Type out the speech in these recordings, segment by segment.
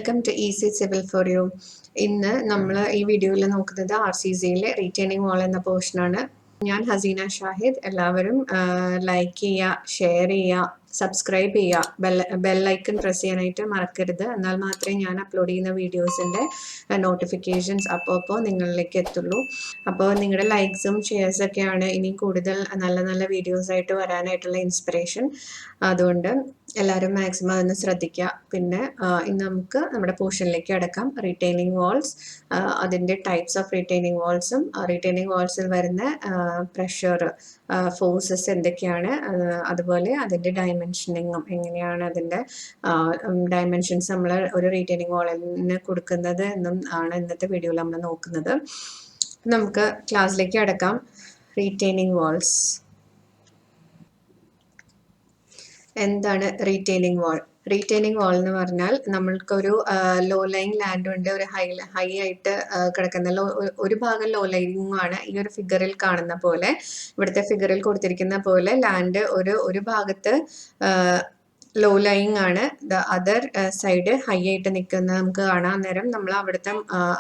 Welcome to easy civil for you. ഇന്ന് നമ്മൾ ഈ വീഡിയോയിൽ നോക്കുന്നത് RCCയിലെ റീറ്റെയിനിങ് വാൾ എന്ന പോർഷനാണ്. ഞാൻ ഹസീന ഷാഹിദ്. എല്ലാവരും ലൈക്ക് ചെയ്യുക, ഷെയർ ചെയ്യുക, സബ്സ്ക്രൈബ് ചെയ്യുക, ബെല്ലൈക്കൺ പ്രസ് ചെയ്യാനായിട്ട് മറക്കരുത്. എന്നാൽ മാത്രമേ ഞാൻ അപ്ലോഡ് ചെയ്യുന്ന വീഡിയോസിൻ്റെ നോട്ടിഫിക്കേഷൻസ് അപ്പോൾ നിങ്ങളിലേക്ക് എത്തുള്ളൂ. അപ്പോൾ നിങ്ങളുടെ ലൈക്സും ഷെയർസൊക്കെയാണ് ഇനി കൂടുതൽ നല്ല നല്ല വീഡിയോസായിട്ട് വരാനായിട്ടുള്ള ഇൻസ്പിറേഷൻ. അതുകൊണ്ട് എല്ലാവരും മാക്സിമം അതൊന്ന് ശ്രദ്ധിക്കുക. പിന്നെ ഇന്ന് നമുക്ക് നമ്മുടെ പോർഷനിലേക്ക് അടക്കാം. റീറ്റെയിനിങ് വാൾസ്, അതിൻ്റെ ടൈപ്സ് ഓഫ് റീറ്റെയിനിങ് വാൾസും റീറ്റെയിനിങ് വാൾസിൽ വരുന്ന പ്രഷർ ഫോഴ്സസ് എന്തൊക്കെയാണ്, അതുപോലെ അതിൻ്റെ ഡയമെൻഷനിങ്ങും എങ്ങനെയാണ്, അതിൻ്റെ ഡയമെൻഷൻസ് നമ്മൾ ഒരു റീറ്റെയിനിങ് വാളിന് കൊടുക്കുന്നത് എന്നും ആണ് ഇന്നത്തെ വീഡിയോയിൽ നമ്മൾ നോക്കുന്നത്. നമുക്ക് ക്ലാസ്സിലേക്ക് അടക്കാം. Retaining walls. എന്താണ് റീറ്റെയിനിങ് വാൾ? റീറ്റെയിനിങ് വാൾ എന്ന് പറഞ്ഞാൽ നമ്മൾക്കൊരു ലോ ലൈങ് ലാൻഡ് ഉണ്ട്, ഒരു ഹൈ ആയിട്ട് കിടക്കുന്ന ഒരു ഭാഗം ലോ ലൈങ്ങും ആണ്. ഈ ഒരു ഫിഗറിൽ കാണുന്ന പോലെ, ഇവിടുത്തെ ഫിഗറിൽ കൊടുത്തിരിക്കുന്ന പോലെ ലാൻഡ് ഒരു ഭാഗത്ത് ലോ ലൈങ് ആണ്, ദ അതർ സൈഡ് ഹൈ ആയിട്ട് നിൽക്കുന്ന നമുക്ക് കാണാം. അന്നേരം നമ്മൾ അവിടുത്തെ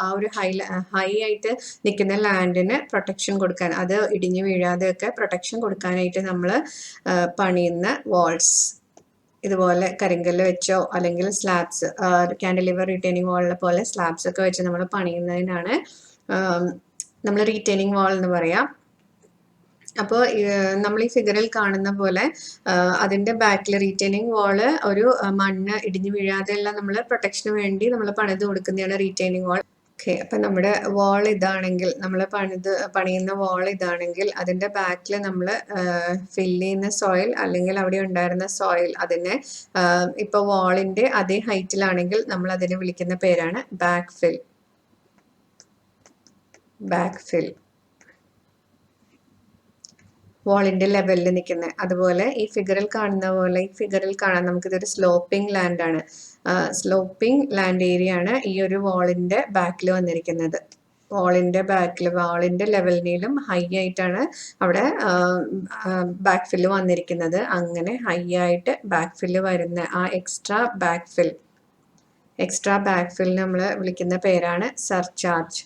ആ ഒരു ഹൈ ആയിട്ട് നിൽക്കുന്ന ലാൻഡിന് പ്രൊട്ടക്ഷൻ കൊടുക്കാൻ, അത് ഇടിഞ്ഞു വീഴാതെയൊക്കെ പ്രൊട്ടക്ഷൻ കൊടുക്കാനായിട്ട് നമ്മൾ പണിയുന്ന വാൾസ്, ഇതുപോലെ കരിങ്കല്ല് വെച്ചോ അല്ലെങ്കിൽ സ്ലാബ്സ്, കാൻഡിലിവർ റീറ്റെയിനിങ് വാളിനെ പോലെ സ്ലാബ്സ് ഒക്കെ വെച്ച് നമ്മൾ പണിയുന്നതിനാണ് നമ്മൾ റീറ്റെയിനിങ് വാൾ എന്ന് പറയാം. അപ്പോൾ നമ്മൾ ഈ ഫിഗറിൽ കാണുന്ന പോലെ അതിൻ്റെ ബാക്കിൽ റീറ്റെയിനിങ് വാള് ഒരു മണ്ണ് ഇടിഞ്ഞു വീഴാതെയുള്ള നമ്മൾ പ്രൊട്ടക്ഷന് വേണ്ടി നമ്മൾ പണിത് കൊടുക്കുന്നതാണ് റീറ്റെയിനിങ് വാൾ. ഓക്കെ, അപ്പം നമ്മുടെ വാൾ ഇതാണെങ്കിൽ, നമ്മൾ പണിയുന്ന വാൾ ഇതാണെങ്കിൽ, അതിൻ്റെ ബാക്കിൽ നമ്മൾ ഫില്ല് ചെയ്യുന്ന സോയിൽ അല്ലെങ്കിൽ അവിടെ ഉണ്ടായിരുന്ന സോയിൽ, അതിനെ ഇപ്പോൾ വാളിൻ്റെ അതേ ഹൈറ്റിലാണെങ്കിൽ നമ്മൾ അതിനെ വിളിക്കുന്ന പേരാണ് ബാക്ക് ഫിൽ. ബാക്ക് ഫിൽ വാളിൻ്റെ ലെവലിൽ നിൽക്കുന്നത്. അതുപോലെ ഈ ഫിഗറിൽ കാണുന്ന പോലെ, ഈ ഫിഗറിൽ കാണാൻ നമുക്കിതൊരു സ്ലോപ്പിംഗ് ലാൻഡ് ആണ്. സ്ലോപ്പിംഗ് ലാൻഡ് ഏരിയ ആണ് ഈ ഒരു വാളിൻ്റെ ബാക്കിൽ വന്നിരിക്കുന്നത്. വാളിൻ്റെ ബാക്കിൽ, വാളിൻ്റെ ലെവലിനും ഹൈ ആയിട്ടാണ് അവിടെ ബാക്ക് ഫില്ല് വന്നിരിക്കുന്നത്. അങ്ങനെ ഹൈ ആയിട്ട് ബാക്ക് ഫില്ല് വരുന്ന ആ എക്സ്ട്രാ ബാക്ക് ഫിൽ നമ്മൾ വിളിക്കുന്ന പേരാണ് surcharge.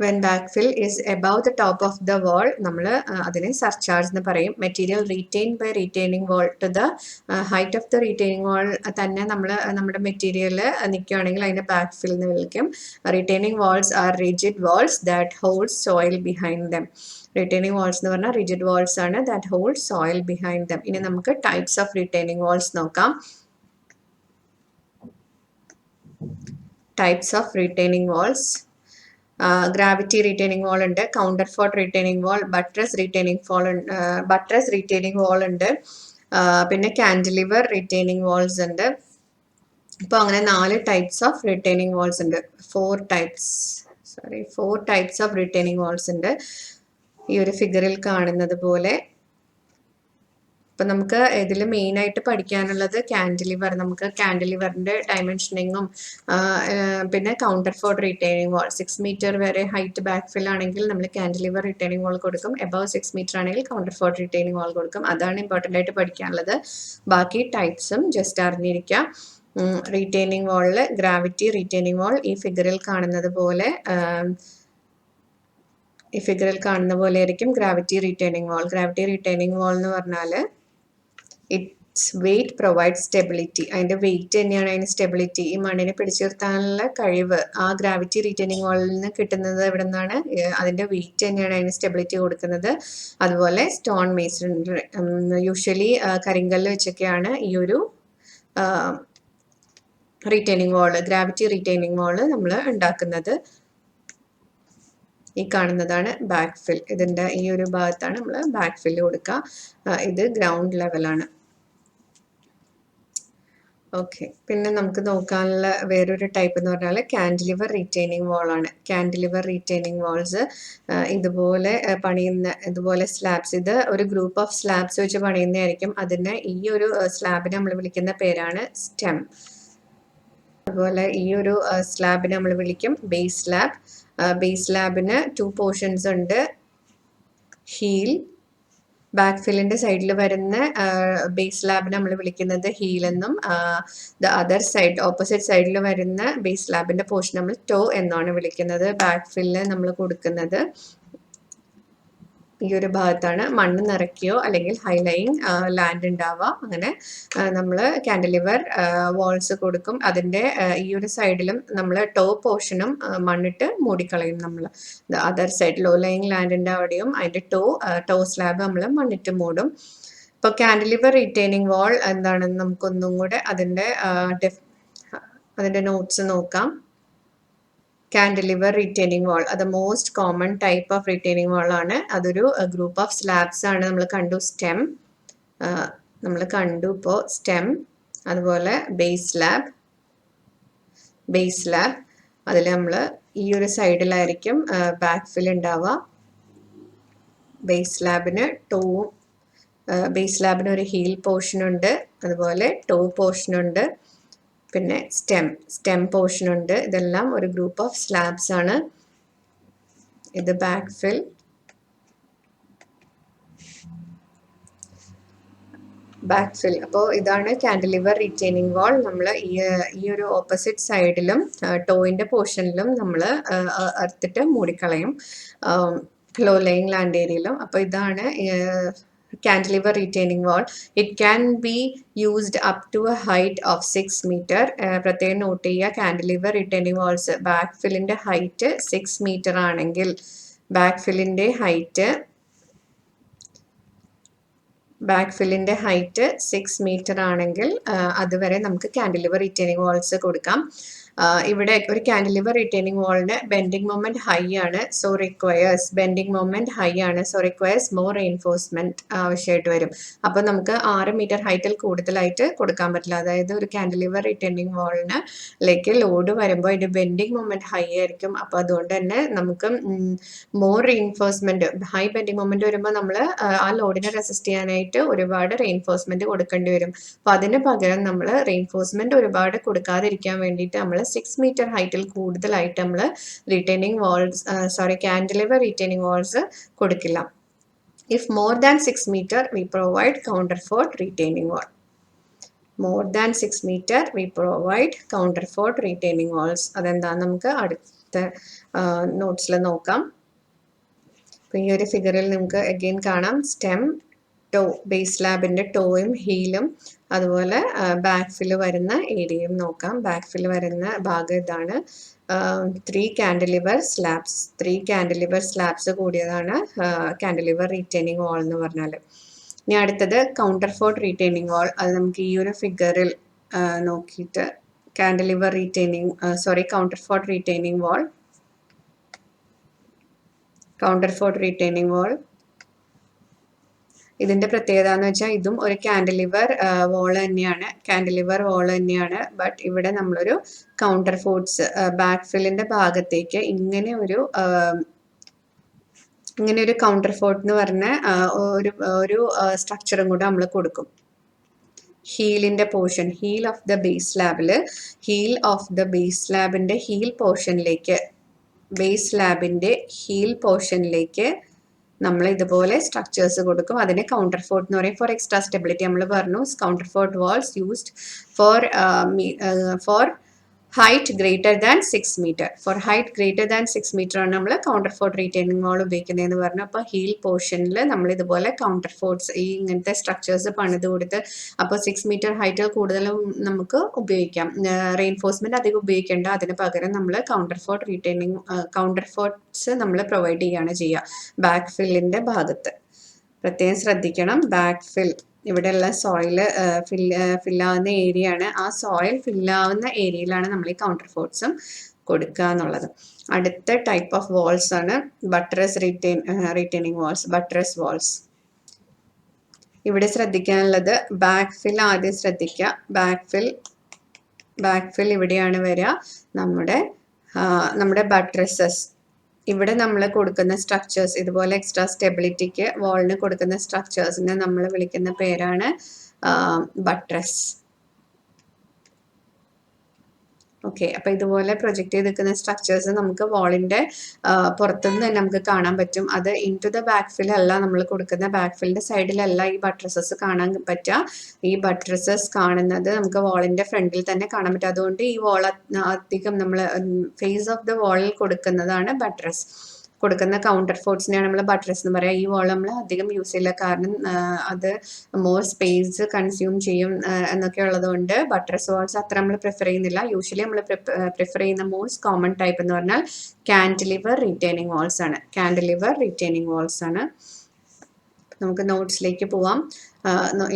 When backfill is above the top of the wall, നമ്മൾ അതിനെ സർചാർജ് എന്ന് പറയും. Material retain by retaining wall to the height of the retaining wall തന്നെ നമ്മുടെ മെറ്റീരിയൽ നിൽക്കുകയാണെങ്കിൽ അതിനെ ബാക്ക് ഫിൽ എന്ന് വിളിക്കും. Retaining walls are rigid walls that hold soil behind them. Retaining walls എന്ന് പറഞ്ഞാൽ റിജിഡ് വാൾസ് ആണ്, that hold soil behind them. ഇനി നമുക്ക് ടൈപ്സ് ഓഫ് റീറ്റെയിനിങ് വാൾസ് നോക്കാം. Types of retaining walls: gravity retaining wall ഉണ്ട്, counterfort retaining wall, buttress retaining wall ഉണ്ട്, പിന്നെ cantilever retaining walls ഉണ്ട്. ഇപ്പോൾ അങ്ങനെ 4 ടൈപ്സ് ഓഫ് റീറ്റെയിനിങ് വാൾസ് ഉണ്ട്. 4 ടൈപ്സ് ഓഫ് റീറ്റെയിനിങ് വാൾസ് ഉണ്ട് ഈ ഒരു ഫിഗറിൽ കാണുന്നത് പോലെ. ഇപ്പം നമുക്ക് ഇതിൽ മെയിനായിട്ട് പഠിക്കാനുള്ളത് കാൻഡിലിവർ. നമുക്ക് കാൻഡിലിവറിൻ്റെ ഡയമെൻഷനിങ്ങും പിന്നെ കൗണ്ടർ ഫോർട്ട് റീറ്റെയിനിങ് വാൾ. 6 മീറ്റർ വരെ ഹൈറ്റ് ബാക്ക് ഫിൽ ആണെങ്കിൽ നമ്മൾ കാൻഡിലിവർ റീറ്റെയിനിങ് വാൾ കൊടുക്കും. എബവ് 6 മീറ്റർ ആണെങ്കിൽ കൗണ്ടർ ഫോർട്ട് റീറ്റെയിനിങ് വാൾ കൊടുക്കും. അതാണ് ഇമ്പോർട്ടൻ്റ് ആയിട്ട് പഠിക്കാനുള്ളത്. ബാക്കി ടൈപ്സും ജസ്റ്റ് അറിഞ്ഞിരിക്കുക. റീറ്റെയിനിങ് വാളിൽ ഗ്രാവിറ്റി റീറ്റെയിനിങ് വാൾ ഈ ഫിഗറിൽ കാണുന്ന പോലെ ആയിരിക്കും ഗ്രാവിറ്റി റീറ്റെയിനിങ് വാൾ. ഗ്രാവിറ്റി റീറ്റെയിനിങ് വാൾ എന്ന് പറഞ്ഞാൽ ഇറ്റ്സ് വെയിറ്റ് പ്രൊവൈഡ് സ്റ്റെബിലിറ്റി. അതിൻ്റെ വെയിറ്റ് തന്നെയാണ് അതിന് സ്റ്റെബിലിറ്റി. ഈ മണ്ണിനെ പിടിച്ചു നിർത്താനുള്ള കഴിവ് ആ ഗ്രാവിറ്റി റീറ്റെയിനിങ് വാളിൽ നിന്ന് കിട്ടുന്നത് എവിടെ നിന്നാണ്? അതിൻ്റെ വെയിറ്റ് തന്നെയാണ് അതിന് സ്റ്റെബിലിറ്റി കൊടുക്കുന്നത്. അതുപോലെ സ്റ്റോൺ മേസൺറി, യൂഷ്വലി കരിങ്കല്ല് വെച്ചൊക്കെയാണ് ഈ ഒരു റീറ്റെയിനിങ് വാള്, ഗ്രാവിറ്റി റീറ്റെയിനിങ് വാള് നമ്മൾ ഉണ്ടാക്കുന്നത്. ഈ കാണുന്നതാണ് ബാക്ക് ഫിൽ. ഇതിൻ്റെ ഈ ഒരു ഭാഗത്താണ് നമ്മൾ ബാക്ക് ഫില്ല് കൊടുക്കുക. ഇത് ഗ്രൗണ്ട് ലെവലാണ്. ഓക്കെ, പിന്നെ നമുക്ക് നോക്കാനുള്ള വേറൊരു ടൈപ്പ് എന്ന് പറഞ്ഞാൽ കാൻഡിലിവർ റീറ്റെയിനിങ് വാളാണ്. കാൻഡിലിവർ റീറ്റെയിനിങ് വാൾസ് ഇതുപോലെ സ്ലാബ്സ്, ഇത് ഒരു ഗ്രൂപ്പ് ഓഫ് സ്ലാബ്സ് വെച്ച് പണിയുന്നതായിരിക്കും. അതിന് ഈ ഒരു സ്ലാബിനെ നമ്മൾ വിളിക്കുന്ന പേരാണ് സ്റ്റെം. അതുപോലെ ഈ ഒരു സ്ലാബിനെ നമ്മൾ വിളിക്കും ബേസ് സ്ലാബ്. ബേസ് സ്ലാബിന് 2 പോർഷൻസ് ഉണ്ട്, ഹീൽ ബാക്ക് ഫില്ലിന്റെ സൈഡിൽ വരുന്ന ബേസ് സ്ലാബിനെ നമ്മൾ വിളിക്കുന്നത് ഹീൽ എന്നും, ദ അതർ സൈഡ് ഓപ്പോസിറ്റ് സൈഡിൽ വരുന്ന ബേസ് സ്ലാബിന്റെ പോർഷൻ നമ്മൾ ടോ എന്നാണ് വിളിക്കുന്നത്. ബാക്ക് ഫില്ല് നമ്മൾ കൊടുക്കുന്നത് ഈ ഒരു ഭാഗത്താണ്. മണ്ണ് നിറയ്ക്കുകയോ അല്ലെങ്കിൽ ഹൈലൈങ് ലാൻഡ് ഉണ്ടാവുക. അങ്ങനെ നമ്മൾ കാൻഡിലിവർ വാൾസ് കൊടുക്കും. അതിൻ്റെ ഈ ഒരു സൈഡിലും നമ്മൾ ടോ പോർഷനും മണ്ണിട്ട് മൂടിക്കളയും. നമ്മൾ അതർ സൈഡ് ലോ ലൈങ് ലാൻഡിൻ്റെ അവിടെയും അതിൻ്റെ ടോ സ്ലാബ് നമ്മൾ മണ്ണിട്ട് മൂടും. ഇപ്പോൾ കാൻഡിലിവർ റീറ്റെയിനിങ് വാൾ എന്താണെന്ന് നമുക്കൊന്നും കൂടെ അതിൻ്റെ നോട്ട്സ് നോക്കാം. കാൻഡിലിവർ റിറ്റൈനിങ് വാൾ അത് most common type of retaining wall ആണ്. അതൊരു ഗ്രൂപ്പ് ഓഫ് സ്ലാബ്സ് ആണ്. നമ്മൾ കണ്ടു ഇപ്പോൾ സ്റ്റെം, അതുപോലെ ബേസ് സ്ലാബ്. അതിൽ നമ്മൾ ഈ ഒരു സൈഡിലായിരിക്കും ബാക്ക് ഫിൽ ഉണ്ടാവുക. ബേസ് സ്ലാബിന് ഒരു ഹീൽ പോർഷൻ ഉണ്ട്, അതുപോലെ ടോ പോർഷൻ ഉണ്ട്, പിന്നെ സ്റ്റെം പോർഷൻ ഉണ്ട്. ഇതെല്ലാം ഒരു ഗ്രൂപ്പ് ഓഫ് സ്ലാബ്സ് ആണ്. ഇത് ബാക്ക് ഫിൽ. അപ്പോൾ ഇതാണ് കാൻഡിലിവർ റീറ്റെയിനിങ് വാൾ. നമ്മൾ ഈ ഒരു ഓപ്പോസിറ്റ് സൈഡിലും ടോയിന്റെ പോർഷനിലും നമ്മൾ എർത്തിട്ട് മൂടിക്കളയും, ലോ ലൈങ് ലാൻഡ് ഏരിയയിലും. അപ്പോൾ ഇതാണ് cantilever retaining wall. It can be used up to a height of 6 meter. പ്രത്യേകം നോട്ട് ചെയ്യുക, കാൻഡിലിവർ റിട്ടേണിംഗ് വാൾസ് ബാക്ക് ഫില്ലിന്റെ ഹൈറ്റ് 6 മീറ്റർ ആണെങ്കിൽ, ബാക്ക് ഫില്ലിന്റെ ഹൈറ്റ് 6 മീറ്റർ ആണെങ്കിൽ അതുവരെ നമുക്ക് കാൻഡിലിവർ റിട്ടേണിംഗ് വാൾസ് കൊടുക്കാം. ഇവിടെ ഒരു കാൻഡിലിവർ റിട്ടേണിംഗ് വാളിന് ബെൻഡിങ് മൊമെന്റ് ഹൈ ആണ്, സോ റിക്വയേഴ്സ് മോർ റെയിൻഫോഴ്സ്മെന്റ് ആവശ്യമായിട്ട് വരും. അപ്പോൾ നമുക്ക് 6 മീറ്റർ ഹൈറ്റിൽ കൂടുതലായിട്ട് കൊടുക്കാൻ പറ്റില്ല. അതായത് ഒരു കാൻഡിലിവർ റിട്ടേണിംഗ് വാളിലേക്ക് ലോഡ് വരുമ്പോൾ അതിന്റെ ബെൻഡിങ് മൊമെന്റ് ഹൈ ആയിരിക്കും. അപ്പോൾ അതുകൊണ്ട് തന്നെ നമുക്ക് more reinforcement, high bending moment വരുമ്പോൾ നമ്മൾ ആ ലോഡിനെ റെസിസ്റ്റ് ചെയ്യാനായിട്ട് ഒരുപാട് റെയിൻഫോഴ്സ്മെന്റ് കൊടുക്കേണ്ടി വരും. അപ്പോൾ അതിന് പകരം നമ്മൾ റെയിൻഫോഴ്സ്മെന്റ് ഒരുപാട് കൊടുക്കാതിരിക്കാൻ വേണ്ടിയിട്ട് നമ്മൾ 6 മീറ്റർ ഹൈറ്റിൽ കൂടുതലായിട്ട് നമ്മൾ കാൻഡിലിവർ റീറ്റെയിനിങ് വാൾസ് കൊടുക്കില്ല. If more than 6 meter, we provide counterfort retaining wall. More than 6 meter, we provide counterfort retaining walls. അതെന്താ നമുക്ക് അടുത്ത നോട്ട്സിൽ നോക്കാം. അപ്പോൾ ഈ ഒരു ഫിഗറിൽ നമുക്ക് അഗെയിൻ കാണാം സ്റ്റെം, ടോ, ബേസ് സ്ലാബിന്റെ ടോയും ഹീലും, അതുപോലെ ബാക്ക് ഫില്ല് വരുന്ന ഏരിയയും നോക്കാം. ബാക്ക് ഫില്ല് വരുന്ന ഭാഗം ഇതാണ്. 3 കാൻഡിലിവർ സ്ലാബ്സ് കൂടിയതാണ് കാൻഡിലിവർ റീറ്റെയിനിങ് വാൾ എന്ന് പറഞ്ഞാൽ. ഇനി അടുത്തത് കൗണ്ടർഫോർട്ട് റീറ്റെയിനിങ് വാൾ. അത് നമുക്ക് ഈ ഒരു ഫിഗറിൽ നോക്കിയിട്ട് കൗണ്ടർഫോർട്ട് റീറ്റെയിനിങ് വാൾ ഇതിന്റെ പ്രത്യേകത എന്ന് വെച്ചാൽ ഇതും ഒരു കാൻഡിലിവർ വാൾ തന്നെയാണ്. ബട്ട് ഇവിടെ നമ്മളൊരു കൗണ്ടർ ഫോർട്സ് ബാക്ക് ഫില്ലിന്റെ ഭാഗത്തേക്ക് ഇങ്ങനെ ഒരു കൗണ്ടർ ഫോർട്ട് എന്ന് പറഞ്ഞ ഒരു സ്ട്രക്ചറും കൂടെ നമ്മൾ കൊടുക്കും. ഹീലിന്റെ portion, heel of the base സ്ലാബിന്റെ ഹീൽ പോർഷനിലേക്ക് നമ്മൾ ഇതുപോലെ സ്ട്രക്ചേഴ്സ് കൊടുക്കും. അതിനെ കൗണ്ടർ ഫോർട്ട് എന്ന് പറയും. ഫോർ എക്സ്ട്രാ സ്റ്റെബിലിറ്റി നമ്മൾ പറഞ്ഞു, counterfort walls used for height greater than 6 metre. For height greater than 6 metre ആണ് നമ്മൾ കൗണ്ടർ ഫോർട്ട് റീറ്റെയിനിങ് വാൾ ഉപയോഗിക്കുന്നതെന്ന് പറഞ്ഞു. അപ്പോൾ ഹീൽ പോർഷനിൽ നമ്മൾ ഇതുപോലെ കൗണ്ടർ ഫോർട്ട്സ് ഇങ്ങനത്തെ സ്ട്രക്ചേഴ്സ് പണിത് കൊടുത്ത്, അപ്പോൾ 6 മീറ്റർ ഹൈറ്റ് കൂടുതലും നമുക്ക് ഉപയോഗിക്കാം. റെയിൻഫോഴ്സ്മെന്റ് അധികം ഉപയോഗിക്കേണ്ട, അതിന് പകരം നമ്മൾ കൗണ്ടർ ഫോർട്ട്സ് നമ്മൾ പ്രൊവൈഡ് ചെയ്യുകയാണ് ചെയ്യുക ബാക്ക് ഫില്ലിന്റെ ഭാഗത്ത്. പ്രത്യേകം ശ്രദ്ധിക്കണം, ബാക്ക് ഫിൽ ഇവിടെയുള്ള സോയില് ഫില്ലാവുന്ന ഏരിയ ആണ്. ആ സോയിൽ ഫില്ലാവുന്ന ഏരിയയിലാണ് നമ്മൾ ഈ കൗണ്ടർ ഫോർട്ട്സും കൊടുക്കുക എന്നുള്ളത്. അടുത്ത ടൈപ്പ് ഓഫ് വാൾസ് ആണ് ബട്ട്രസ് റീറ്റെയിനിങ് വാൾസ്. ഇവിടെ ശ്രദ്ധിക്കാനുള്ളത് ബാക്ക് ഫിൽ ആദ്യം ശ്രദ്ധിക്കുക. ബാക്ക് ഫിൽ ഇവിടെയാണ് വരിക. നമ്മുടെ ബട്ട്രസസ്, ഇവിടെ നമ്മൾ കൊടുക്കുന്ന സ്ട്രക്ചേഴ്സ്, ഇതുപോലെ എക്സ്ട്രാ സ്റ്റെബിലിറ്റിക്ക് വാളിന് കൊടുക്കുന്ന സ്ട്രക്ചേഴ്സിനെ നമ്മൾ വിളിക്കുന്ന പേരാണ് ബട്ട്രസ്. ഓക്കെ, അപ്പൊ ഇതുപോലെ പ്രൊജക്ട് ചെയ്ത് നിൽക്കുന്ന സ്ട്രക്ചേഴ്സ് നമുക്ക് വാളിന്റെ പുറത്തുനിന്ന് തന്നെ നമുക്ക് കാണാൻ പറ്റും. അത് ഇൻ ടു ദ ബാക്ക് അല്ല നമ്മൾ കൊടുക്കുന്ന ബാക്ക് സൈഡിലല്ല ഈ ബട്രസസ് കാണാൻ പറ്റുക. ഈ ബട്രസസ് കാണുന്നത് നമുക്ക് വാളിന്റെ ഫ്രണ്ടിൽ തന്നെ കാണാൻ പറ്റും. അതുകൊണ്ട് ഈ വാൾ അധികം നമ്മൾ ഫേസ് ഓഫ് ദ വാളിൽ കൊടുക്കുന്നതാണ് ബട്രസ്. കൊടുക്കുന്ന കൗണ്ടർ ഫോർട്സിനെയാണ് നമ്മൾ ബട്രസ് എന്ന് പറയാം. ഈ വാൾ നമ്മൾ അധികം യൂസ് ചെയ്യില്ല, കാരണം അത് മോർ സ്പേസ് കൺസ്യൂം ചെയ്യും എന്നൊക്കെ ഉള്ളതുകൊണ്ട് ബട്രസ് വാൾസ് അത്ര നമ്മൾ പ്രിഫർ ചെയ്യുന്നില്ല. യൂഷ്വലി നമ്മൾ പ്രിഫർ ചെയ്യുന്ന മോസ്റ്റ് കോമൺ ടൈപ്പ് എന്ന് പറഞ്ഞാൽ കാൻഡിലിവർ റിറ്റൈനിങ് വാൾസ് ആണ്. കാൻഡിലിവർ റിറ്റൈനിങ് വാൾസ് ആണ്. നമുക്ക് നോട്ട്സിലേക്ക് പോവാം.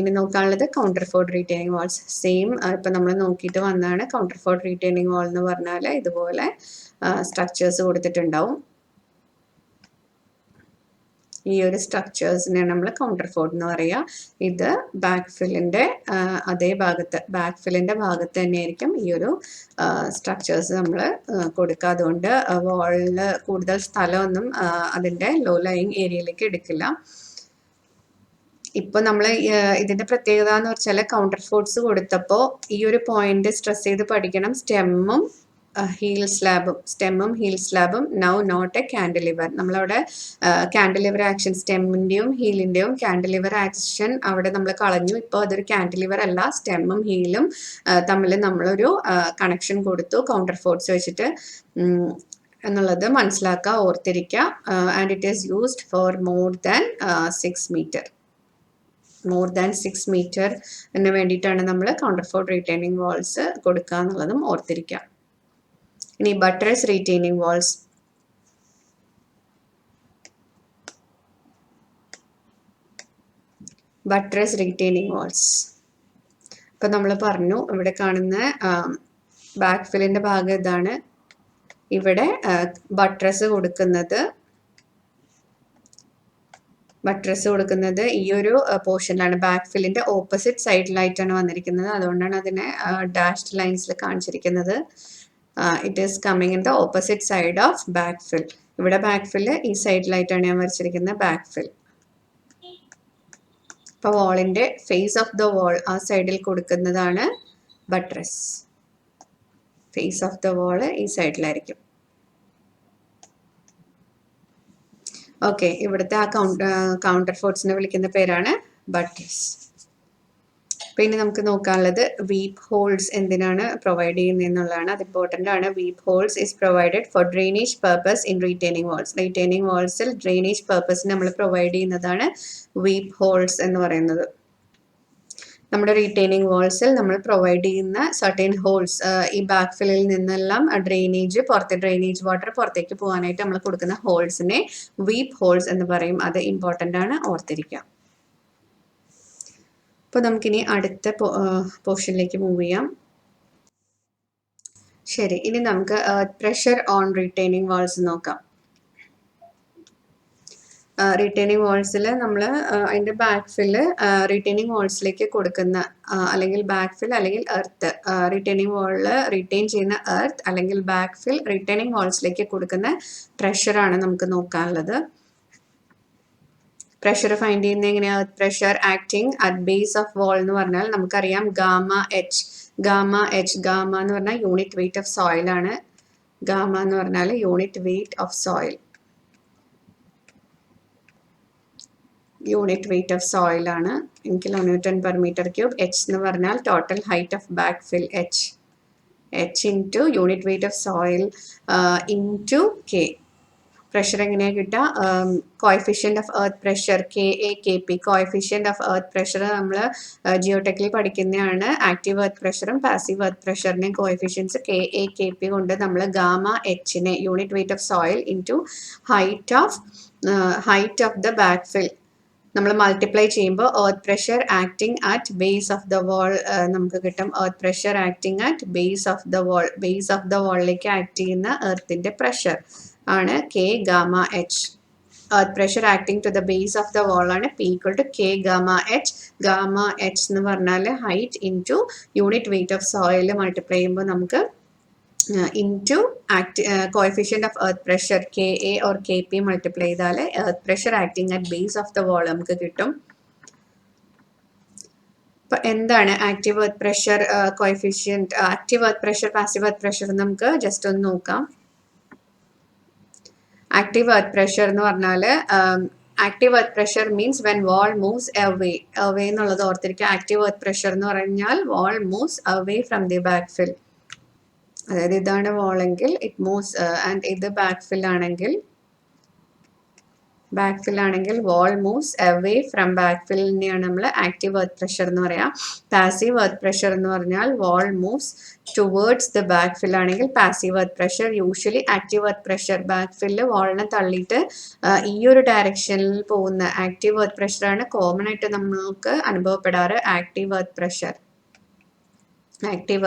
ഇനി നോക്കാനുള്ളത് counterfort retaining walls. Same ഇപ്പം നമ്മൾ നോക്കിയിട്ട് വന്നതാണ്. കൗണ്ടർ ഫോർട്ട് റീറ്റെയിനിങ് വാൾ എന്ന് പറഞ്ഞാൽ ഇതുപോലെ സ്ട്രക്ചേഴ്സ് കൊടുത്തിട്ടുണ്ടാവും. ഈ ഒരു സ്ട്രക്ചേഴ്സിനെയാണ് നമ്മൾ കൗണ്ടർ ഫോർട്ട് എന്ന് പറയുക. ഇത് ബാക്ക് ഫില്ലിൻ്റെ അതേ ഭാഗത്ത്, ബാക്ക് ഫില്ലിൻ്റെ ഭാഗത്ത് തന്നെയായിരിക്കും ഈ ഒരു സ്ട്രക്ചേഴ്സ് നമ്മൾ കൊടുക്കുക. അതുകൊണ്ട് വാളിൽ കൂടുതൽ സ്ഥലമൊന്നും അതിൻ്റെ ലോ ലൈങ് ഏരിയയിലേക്ക് എടുക്കില്ല. ഇപ്പൊ നമ്മൾ ഇതിന്റെ പ്രത്യേകത എന്ന് വെച്ചാൽ കൗണ്ടർ ഫോർട്സ് കൊടുത്തപ്പോൾ ഈ ഒരു പോയിന്റ് സ്ട്രെസ് ചെയ്ത് പഠിക്കണം. സ്റ്റെമ്മും ഹീൽ സ്ലാബും നൗ നോട്ട് എ കാൻഡിലിവർ. നമ്മളവിടെ കാൻഡിലിവർ ആക്ഷൻ, സ്റ്റെമ്മിന്റെയും ഹീലിന്റെയും കാൻഡിലിവർ ആക്ഷൻ അവിടെ നമ്മൾ കളഞ്ഞു. ഇപ്പോൾ അതൊരു കാൻഡിലിവർ അല്ല, സ്റ്റെമ്മും ഹീലും തമ്മിൽ നമ്മളൊരു കണക്ഷൻ കൊടുത്തു കൗണ്ടർ ഫോർട്സ് വെച്ചിട്ട് എന്നുള്ളത് മനസ്സിലാക്കുക, ഓർത്തിരിക്കുക. And it is used for more than 6 metre. More than 6 മീറ്ററിന് വേണ്ടിയിട്ടാണ് നമ്മൾ കൗണ്ടർ ഫോർട്ട് റീറ്റെയിനിങ് വാൾസ് കൊടുക്കുക എന്നുള്ളതും ഓർത്തിരിക്കുക. ഇനി buttress retaining walls. Buttress retaining walls ഇപ്പം നമ്മൾ പറഞ്ഞു, ഇവിടെ കാണുന്ന ബാക്ക് ഫില്ലിൻ്റെ ഭാഗം ഇതാണ്. ഇവിടെ ബട്രസ് കൊടുക്കുന്നത് ഈ ഒരു പോർഷനിലാണ്. ബാക്ക് ഫില്ലിന്റെ ഓപ്പോസിറ്റ് സൈഡിലായിട്ടാണ് വന്നിരിക്കുന്നത്. അതുകൊണ്ടാണ് അതിനെ ഡാഷ്ഡ് ലൈൻസിൽ കാണിച്ചിരിക്കുന്നത്. It is coming in the opposite side of back fill. ഇവിടെ ബാക്ക് ഫില്ല് ഈ സൈഡിലായിട്ടാണ് ഞാൻ വരച്ചിരിക്കുന്നത് ബാക്ക് ഫിൽ. അപ്പോൾ വാളിന്റെ ഫേസ് ഓഫ് ദ വാൾ ആ സൈഡിൽ കൊടുക്കുന്നതാണ് buttress. Face of the wall ഈ സൈഡിലായിരിക്കും. ഓക്കെ, ഇവിടുത്തെ ആ കൗണ്ടർ ഫോർട്സിനെ വിളിക്കുന്ന പേരാണ് ബട്രസ്. പിന്നെ നമുക്ക് നോക്കാനുള്ളത് വീപ്പ് ഹോൾസ് എന്തിനാണ് പ്രൊവൈഡ് ചെയ്യുന്നത് എന്നുള്ളതാണ്. അത് ഇമ്പോർട്ടൻ്റ് ആണ്. Weep holes is provided for drainage purpose in retaining walls. Retaining വാൾസിൽ ഡ്രെയിനേജ് പർപ്പസിന് നമ്മൾ പ്രൊവൈഡ് ചെയ്യുന്നതാണ് വീപ്പ് ഹോൾസ് എന്ന് പറയുന്നത്. നമ്മുടെ റീറ്റെയിനിങ് വാൾസിൽ നമ്മൾ പ്രൊവൈഡ് ചെയ്യുന്ന സർട്ടൻ ഹോൾസ്, ഈ ബാക്ക് ഫില്ലിൽ നിന്നെല്ലാം ഡ്രെയിനേജ് വാട്ടർ പുറത്തേക്ക് പോകാനായിട്ട് നമ്മൾ കൊടുക്കുന്ന ഹോൾസിനെ വീപ്പ് ഹോൾസ് എന്ന് പറയും. അത് ഇമ്പോർട്ടൻ്റ് ആണ്, ഓർത്തിരിക്കാം. അപ്പോൾ നമുക്കിനി അടുത്ത പോർഷനിലേക്ക് മൂവ് ചെയ്യാം. ശരി, ഇനി നമുക്ക് പ്രഷർ ഓൺ റീറ്റെയിനിങ് വാൾസ് നോക്കാം. റീറ്റെയിനിങ് വാൾസിൽ നമ്മൾ അതിൻ്റെ ബാക്ക് ഫില്ല് റീറ്റെയിനിങ് വാൾസിലേക്ക് കൊടുക്കുന്ന അല്ലെങ്കിൽ ബാക്ക് ഫിൽ അല്ലെങ്കിൽ എർത്ത്, റീറ്റെയിനിങ് വാളിൽ റീറ്റെയിൻ ചെയ്യുന്ന എർത്ത് അല്ലെങ്കിൽ ബാക്ക് ഫിൽ റീറ്റെയിനിങ് വാൾസിലേക്ക് കൊടുക്കുന്ന പ്രഷറാണ് നമുക്ക് നോക്കാനുള്ളത്. പ്രഷർ ഫൈൻഡ് ചെയ്യുന്നത് എങ്ങനെയാണ്? Pressure acting at base of wall എന്ന് പറഞ്ഞാൽ നമുക്കറിയാം ഗാമ എച്ച്. ഗാമ എന്ന് പറഞ്ഞാൽ യൂണിറ്റ് വെയിറ്റ് ഓഫ് സോയിൽ ആണ്. ഗാമ എന്ന് പറഞ്ഞാൽ unit weight of soil. Unit weight of soil ആണ് ഇൻ kN/m³. എച്ച് എന്ന് പറഞ്ഞാൽ total height of back fill. H into unit weight of soil into K. Pressure എങ്ങനെയാണ് കിട്ടുക? Coefficient of earth pressure KA KP. Coefficient of earth pressure നമ്മൾ ജിയോടെക്കിൽ പഠിക്കുന്നതാണ്. Active earth പ്രഷറും passive earth പ്രഷറിനെയും coefficients KA KP കൊണ്ട് നമ്മൾ gamma എച്ചിനെ unit weight of soil into height of the back fill നമ്മൾ മൾട്ടിപ്ലൈ ചെയ്യുമ്പോൾ earth pressure acting at base of the wall നമുക്ക് കിട്ടും. Earth pressure acting at base of the wall. Base of the വാളിലേക്ക് act ചെയ്യുന്ന എർത്തിന്റെ pressure ആണ് K gamma H. Earth pressure acting to the base of the wall ആണ് P = K gamma H. Gamma H എന്ന് പറഞ്ഞാൽ height into unit weight of soil multiply ചെയ്യുമ്പോൾ നമുക്ക് into coefficient of earth pressure KA or KP multiply ചെയ്താൽ earth pressure acting at base of the wall നമുക്ക് കിട്ടും. ഇപ്പൊ എന്താണ് active earth pressure coefficient, active earth pressure, passive earth pressure നമുക്ക് just ഒന്ന് നോക്കാം. ആക്റ്റീവ് എർത്ത് പ്രഷർ എന്ന് പറഞ്ഞാൽ active earth pressure means when wall moves away എന്നുള്ളത് ഓർത്തിരിക്കുക. ആക്റ്റീവ് എർത്ത് പ്രഷർ എന്ന് പറഞ്ഞാൽ wall moves away from the back fill. അതായത് ഇതാണ് വാൾ എങ്കിൽ ഇറ്റ് മൂവ്സ്, ആൻഡ് ഇത് ബാക്ക് ഫിൽ ആണെങ്കിൽ wall moves away from back ഫില്ലിനെയാണ് നമ്മൾ ആക്റ്റീവ് എർത്ത് പ്രഷർ എന്ന് പറയാം. പാസീവ് എർത്ത് പ്രഷർ എന്ന് പറഞ്ഞാൽ wall moves towards the back fill ആണെങ്കിൽ passive earth pressure. Usually active earth pressure back fill വാളിനെ തള്ളിയിട്ട് ഈ ഒരു ഡയറക്ഷനിൽ പോകുന്ന ആക്റ്റീവ് എർത്ത് പ്രഷറാണ് കോമൺ ആയിട്ട് നമുക്ക് അനുഭവപ്പെടാറ്. Active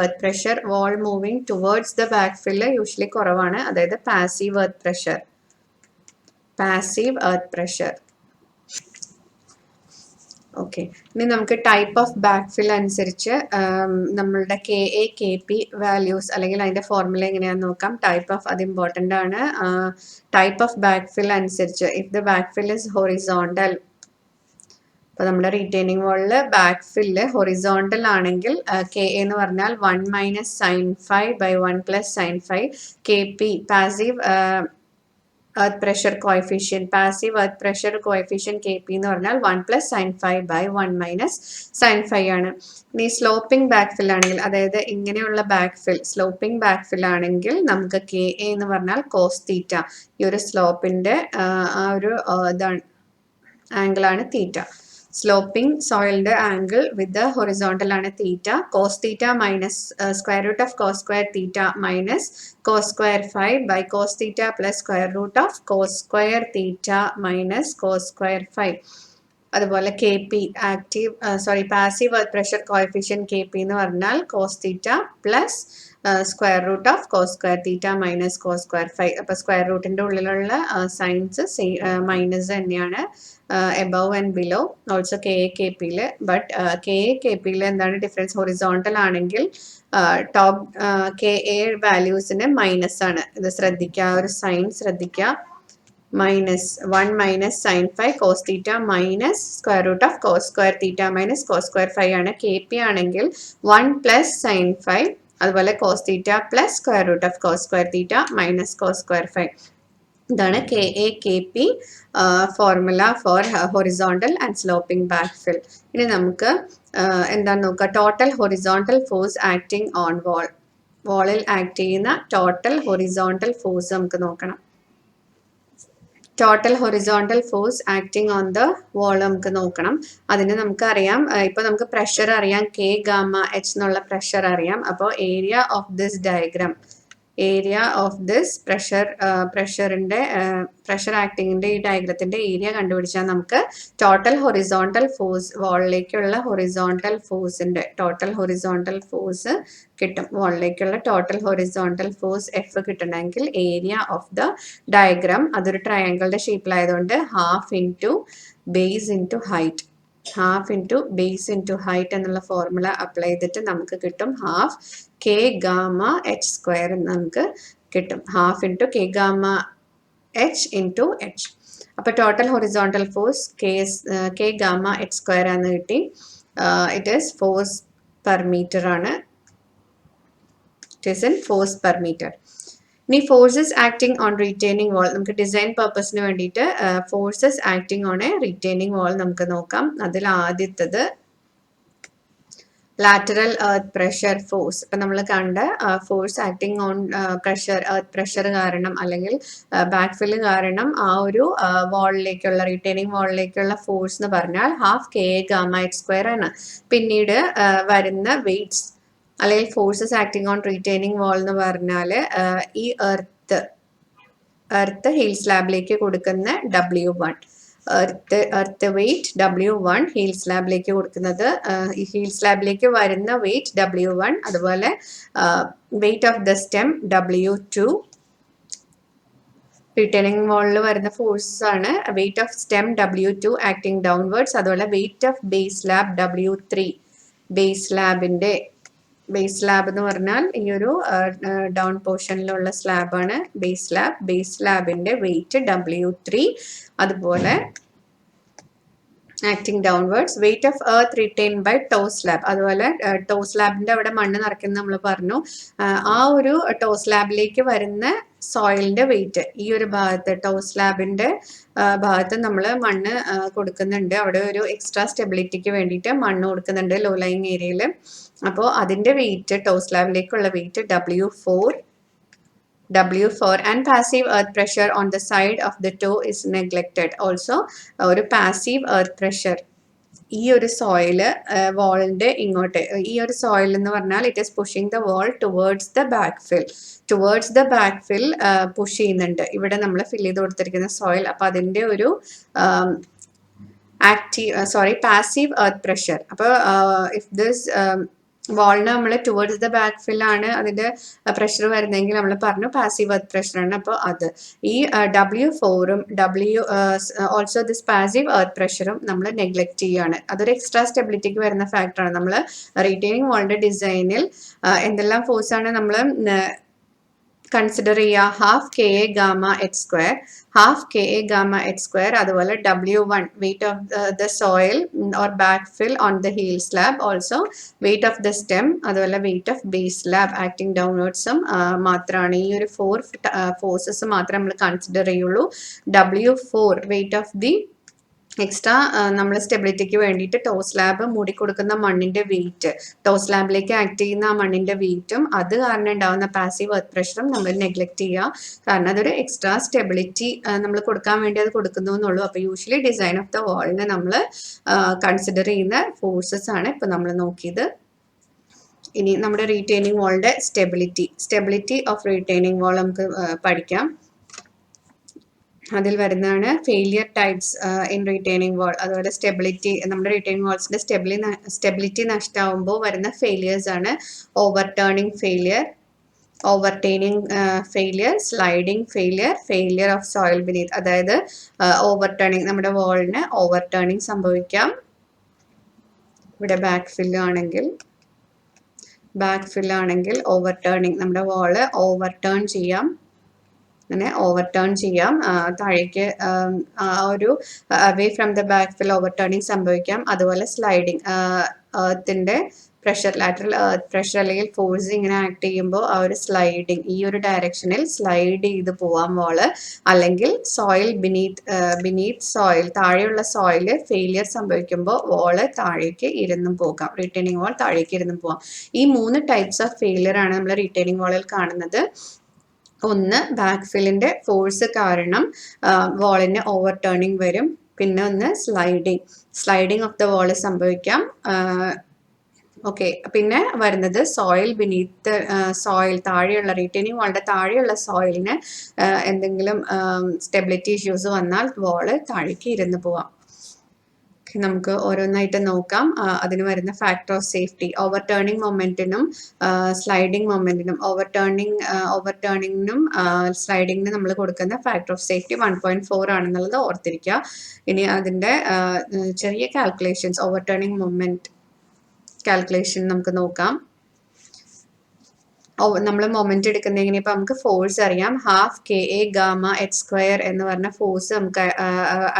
earth pressure wall moving towards the back fill usually കുറവാണ്. അതായത് പാസീവ് എർത്ത് പ്രഷർ. ഓക്കെ, ഇനി നമുക്ക് ടൈപ്പ് ഓഫ് ബാക്ക് ഫിൽ അനുസരിച്ച് നമ്മളുടെ KA KP വാല്യൂസ് അല്ലെങ്കിൽ അതിന്റെ ഫോർമുല എങ്ങനെയാണെന്ന് നോക്കാം. ടൈപ്പ് ഓഫ്, അത് ഇമ്പോർട്ടൻ്റ് ആണ്. ടൈപ്പ് ഓഫ് ബാക്ക് ഫിൽ അനുസരിച്ച് if the back fill is horizontal, അപ്പോൾ നമ്മുടെ റീറ്റെയിനിങ് വാളിൽ ബാക്ക് ഫില്ല് ഹൊറിസോണ്ടൽ ആണെങ്കിൽ KA എന്ന് പറഞ്ഞാൽ 1 - sin phi by 1 + sin phi. KP passive earth pressure coefficient, passive earth pressure coefficient KP എന്ന് പറഞ്ഞാൽ 1 + sin phi by 1 - sin phi ആണ്. ഇനി സ്ലോപ്പിംഗ് ബാക്ക് ഫിൽ ആണെങ്കിൽ, അതായത് ഇങ്ങനെയുള്ള ബാക്ക് ഫിൽ സ്ലോപ്പിംഗ് ബാക്ക് ഫിൽ ആണെങ്കിൽ നമുക്ക് KA എന്ന് പറഞ്ഞാൽ കോസ് തീറ്റ. ഈ ഒരു സ്ലോപ്പിന്റെ ആ ഒരു ഇതാണ് ആംഗിളാണ് തീറ്റ. സ്ലോപ്പിംഗ് സോയിലിന്റെ ആംഗിൾ വിത്ത് ഹൊറിസോണ്ടൽ ആണ് theta. Cos theta minus square root of cos square theta minus cos square phi by cos theta plus square root of cos square theta minus cos square phi. അതുപോലെ KP passive earth pressure coefficient KP എന്ന് പറഞ്ഞാൽ cos theta plus square root of cos square theta minus cos square phi. അപ്പോൾ square റൂട്ടിന്റെ ഉള്ളിലുള്ള signs minus തന്നെയാണ് above and below. Also KA KPയിൽ. But KA KPയിൽ എന്താണ് ഡിഫറൻസ്? ഹൊറിസോണ്ടൽ ആണെങ്കിൽ ടോപ്പ് KA വാല്യൂസിന് മൈനസ് ആണ്. ഇത് ശ്രദ്ധിക്കുക, ഒരു സൈൻ ശ്രദ്ധിക്കുക. -1 - sin phi cos theta minus square root of cos square theta minus cos square phi ആണ്. KP ആണെങ്കിൽ 1 + sin phi, അതുപോലെ cos theta plus square root of cos square theta minus cos square phi. ഇതാണ് KA KP formula for horizontal and sloping back fill. ഇനി നമുക്ക് എന്താണെന്ന് നോക്കുക. Total horizontal force acting on വാളിൽ act ചെയ്യുന്ന total horizontal force നമുക്ക് നോക്കണം. Total horizontal force acting on the wall നമുക്ക് നോക്കണം. അതിന് നമുക്കറിയാം, ഇപ്പോൾ നമുക്ക് പ്രഷർ അറിയാം, K ഗാമ H എന്നുള്ള പ്രഷർ അറിയാം. അപ്പോൾ area of this diagram, area of this pressure ആക്ടിങ്ങിന്റെ ഈ ഡയഗ്രത്തിന്റെ ഏരിയ കണ്ടുപിടിച്ചാൽ നമുക്ക് ടോട്ടൽ ഹൊറിസോണ്ടൽ ഫോഴ്സ്, വാളിലേക്കുള്ള ഹൊറിസോണ്ടൽ ഫോഴ്സിന്റെ ടോട്ടൽ ഹൊറിസോണ്ടൽ ഫോഴ്സ് കിട്ടും. വാളിലേക്കുള്ള ടോട്ടൽ ഹൊറിസോണ്ടൽ ഫോഴ്സ് F കിട്ടണമെങ്കിൽ ഏരിയ ഓഫ് ദ ഡയഗ്രാം, അതൊരു ട്രയാങ്കിളുടെ ഷേപ്പിലായതുകൊണ്ട് half into base into height, എന്നുള്ള ഫോർമുല അപ്ലൈ ചെയ്തിട്ട് നമുക്ക് കിട്ടും half K gamma H square എന്ന് നമുക്ക് കിട്ടും. Half into K gamma H into H. അപ്പോൾ total horizontal force K gamma H square ആണെന്ന് കിട്ടി. It is force per metre ആണ്. It is in force per metre. ഇനി forces acting on retaining wall, നമുക്ക് design പർപ്പസിന് വേണ്ടിയിട്ട് forces acting on a retaining wall നമുക്ക് നോക്കാം. അതിൽ ആദ്യത്തത് ലാറ്ററൽ എർത്ത് പ്രഷർ ഫോഴ്സ്. ഇപ്പം നമ്മൾ കണ്ട force acting on earth pressure കാരണം അല്ലെങ്കിൽ ബാക്ക് ഫില്ല് കാരണം ആ ഒരു വാളിലേക്കുള്ള റീറ്റെയിനിങ് വാളിലേക്കുള്ള ഫോഴ്സ് എന്ന് പറഞ്ഞാൽ half K gamma H square ആണ്. പിന്നീട് വരുന്ന വെയ്റ്റ്സ് അല്ലെങ്കിൽ forces acting on retaining wall എന്ന് പറഞ്ഞാൽ ഈ എർത്ത് ഹീൽ സ്ലാബിലേക്ക് കൊടുക്കുന്ന W1, earth wait W1 heal സ്ലാബിലേക്ക് കൊടുക്കുന്നത്, ഹീൽ സ്ലാബിലേക്ക് വരുന്ന വെയിറ്റ് W1, അതുപോലെ weight of the stem W2. Retaining വാളിൽ വരുന്ന ഫോഴ്സസ് ആണ് weight of stem W2 acting downwards, അതുപോലെ weight of base slab W3. Base slab എന്ന് പറഞ്ഞാൽ ഈ ഒരു ഡൗൺ പോർഷനിലുള്ള സ്ലാബാണ് ബേസ് സ്ലാബിന്റെ വെയിറ്റ് W3. അതുപോലെ acting downwards. Weight of earth retain by toe slab. അതുപോലെ ടോ സ്ലാബിന്റെ അവിടെ മണ്ണ് നിറയ്ക്കുന്ന നമ്മൾ പറഞ്ഞു. ആ ഒരു ടോ സ്ലാബിലേക്ക് വരുന്ന സോയിലിന്റെ വെയിറ്റ് ഈ ഒരു ഭാഗത്ത് ടോ സ്ലാബിന്റെ ഭാഗത്ത് നമ്മൾ മണ്ണ് കൊടുക്കുന്നുണ്ട്. അവിടെ ഒരു എക്സ്ട്രാ സ്റ്റെബിലിറ്റിക്ക് വേണ്ടിയിട്ട് മണ്ണ് കൊടുക്കുന്നുണ്ട് ലോ ലൈങ് ഏരിയയിൽ. അപ്പോൾ അതിന്റെ വെയിറ്റ് ടോ സ്ലാബിലേക്കുള്ള weight W4 and passive earth pressure on the side of the toe is neglected. Also ഒരു passive earth pressure ഈ ഒരു സോയില് വാളിന്റെ ഇങ്ങോട്ട് ഈ ഒരു സോയിൽ എന്ന് പറഞ്ഞാൽ it is pushing the wall towards the back fill push ചെയ്യുന്നുണ്ട്. ഇവിടെ നമ്മൾ ഫിൽ ചെയ്ത് കൊടുത്തിരിക്കുന്ന സോയിൽ. അപ്പൊ അതിന്റെ ഒരു പാസീവ് എർത്ത് പ്രഷർ. അപ്പോൾ ഇഫ് ദിസ് വാളിന് നമ്മൾ ടുവേർഡ്സ് ദ ബാക്ക് ഫിൽ ആണ് അതിന്റെ പ്രഷർ വരുന്നതെങ്കിൽ നമ്മൾ പറഞ്ഞു പാസീവ് എർത്ത് പ്രഷർ ആണ്. അപ്പോൾ അത് ഈ W4ഉം ഓൾസോ ദിസ് പാസീവ് എർത്ത് പ്രഷറും നമ്മൾ നെഗ്ലക്ട് ചെയ്യുകയാണ്. അതൊരു എക്സ്ട്രാ സ്റ്റെബിലിറ്റിക്ക് വരുന്ന ഫാക്ടറാണ്. നമ്മൾ റീറ്റെയിനിങ് വാളിന്റെ ഡിസൈനിൽ എന്തെല്ലാം ഫോഴ്സ് ആണ് നമ്മൾ കൺസിഡർ ചെയ്യുക? Half KA gamma H square, അതുപോലെ W1 weight of the soil or back fill on the heel slab, also weight of the stem, അതുപോലെ weight of base slab acting ഡൗൺവേർഡ്സും മാത്രമാണ്. ഈ ഒരു 4 ഫോഴ്സസ് മാത്രമേ നമ്മൾ കൺസിഡർ ചെയ്യുള്ളൂ. W4 weight of the extra നമ്മൾ സ്റ്റെബിലിറ്റിക്ക് വേണ്ടിയിട്ട് ടോ സ്ലാബ് മൂടി കൊടുക്കുന്ന മണ്ണിന്റെ വെയിറ്റ്, ടോ സ്ലാബിലേക്ക് ആക്ട് ചെയ്യുന്ന ആ മണ്ണിന്റെ വെയിറ്റും അത് കാരണം ഉണ്ടാവുന്ന പാസീവ് എർത്ത് പ്രഷറും നമ്മൾ നെഗ്ലക്ട് ചെയ്യുക. കാരണം അതൊരു എക്സ്ട്രാ സ്റ്റെബിലിറ്റി നമ്മൾ കൊടുക്കാൻ വേണ്ടി അത് കൊടുക്കുന്നു എന്നുള്ളൂ. അപ്പൊ യൂഷ്വലി ഡിസൈൻ ഓഫ് ദ വാളിന് നമ്മൾ കൺസിഡർ ചെയ്യുന്ന ഫോഴ്സസ് ആണ് ഇപ്പൊ നമ്മൾ നോക്കിയത്. ഇനി നമ്മുടെ റീറ്റെയിനിങ് വാളിന്റെ സ്റ്റെബിലിറ്റി ഓഫ് റീറ്റെയിനിങ് വാൾ നമുക്ക് പഠിക്കാം. അതിൽ വരുന്നതാണ് failure types in retaining wall. അതുപോലെ സ്റ്റെബിലിറ്റി, നമ്മുടെ റീറ്റെയിനിങ് വാൾസിന്റെ സ്റ്റെബിലിറ്റി നഷ്ടമാകുമ്പോൾ വരുന്ന ഫെയിലിയേഴ്സ് ആണ് overturning failure, sliding failure of soil beneath. അതായത് ഓവർടേണിംഗ്, നമ്മുടെ വാളിന് ഓവർടേണിംഗ് സംഭവിക്കാം. ഇവിടെ ബാക്ക് ഫില്ല് ആണെങ്കിൽ ഓവർടേണിംഗ്, നമ്മുടെ വാള് ഓവർടേൺ ചെയ്യാം. അങ്ങനെ ഓവർടേൺ ചെയ്യാം, താഴേക്ക് ഒരു away from the back fill overturning സംഭവിക്കാം. അതുപോലെ സ്ലൈഡിങ്, എർത്തിന്റെ പ്രഷർ, ലാറ്ററൽ എർത്ത് പ്രഷർ അല്ലെങ്കിൽ ഫോഴ്സ് ഇങ്ങനെ ആക്ട് ചെയ്യുമ്പോൾ ആ ഒരു സ്ലൈഡിങ്, ഈ ഒരു ഡയറക്ഷനിൽ സ്ലൈഡ് ചെയ്ത് പോവാം വാള്. അല്ലെങ്കിൽ സോയിൽ ബിനീത്ത് സോയിൽ, താഴെയുള്ള സോയില് ഫെയിലിയർ സംഭവിക്കുമ്പോൾ വാള് താഴേക്ക് ഇരുന്നും പോകാം, റീറ്റെയിനിങ് വാൾ താഴേക്ക് ഇരുന്നും പോകാം. ഈ 3 ടൈപ്സ് ഓഫ് ഫെയിലിയർ ആണ് നമ്മൾ റീറ്റെയിനിങ് വാളിൽ കാണുന്നത്. ഒന്ന് ബാക്ക് ഫില്ലിന്റെ ഫോഴ്സ് കാരണം വാളിന് ഓവർടേണിംഗ് വരും. പിന്നെ ഒന്ന് സ്ലൈഡിങ് ഓഫ് ദ വാള് സംഭവിക്കാം. ഓക്കെ, പിന്നെ വരുന്നത് സോയിൽ ബിനീത്ത് താഴെയുള്ള റീറ്റെയിനിങ് വാളിന്റെ താഴെയുള്ള സോയിലിന് എന്തെങ്കിലും സ്റ്റെബിലിറ്റി ഇഷ്യൂസ് വന്നാൽ വാള് താഴേക്ക് ഇരുന്ന് പോവാം. നമുക്ക് ഓരോന്നായിട്ട് നോക്കാം. അതിന് വരുന്ന ഫാക്ടർ ഓഫ് സേഫ്റ്റി, ഓവർടേണിംഗ് മൊമെന്റിനും സ്ലൈഡിംഗ് മൊമെന്റിനും, ഓവർടേണിംഗിനും സ്ലൈഡിങ്ങിനും നമ്മൾ കൊടുക്കുന്ന ഫാക്ടർ ഓഫ് സേഫ്റ്റി 1.4 ആണെന്നുള്ളത് ഓർത്തിരിക്കുക. ഇനി അതിന്റെ ചെറിയ കാൽക്കുലേഷൻസ്, ഓവർടേണിംഗ് മൊമെന്റ് കാൽക്കുലേഷൻ നമുക്ക് നോക്കാം. നമ്മൾ മൊമെന്റ് എടുക്കുന്നതിന് ഇപ്പൊ നമുക്ക് ഫോഴ്സ് അറിയാം. Half KA gamma H square എന്ന് പറഞ്ഞ ഫോഴ്സ് നമുക്ക്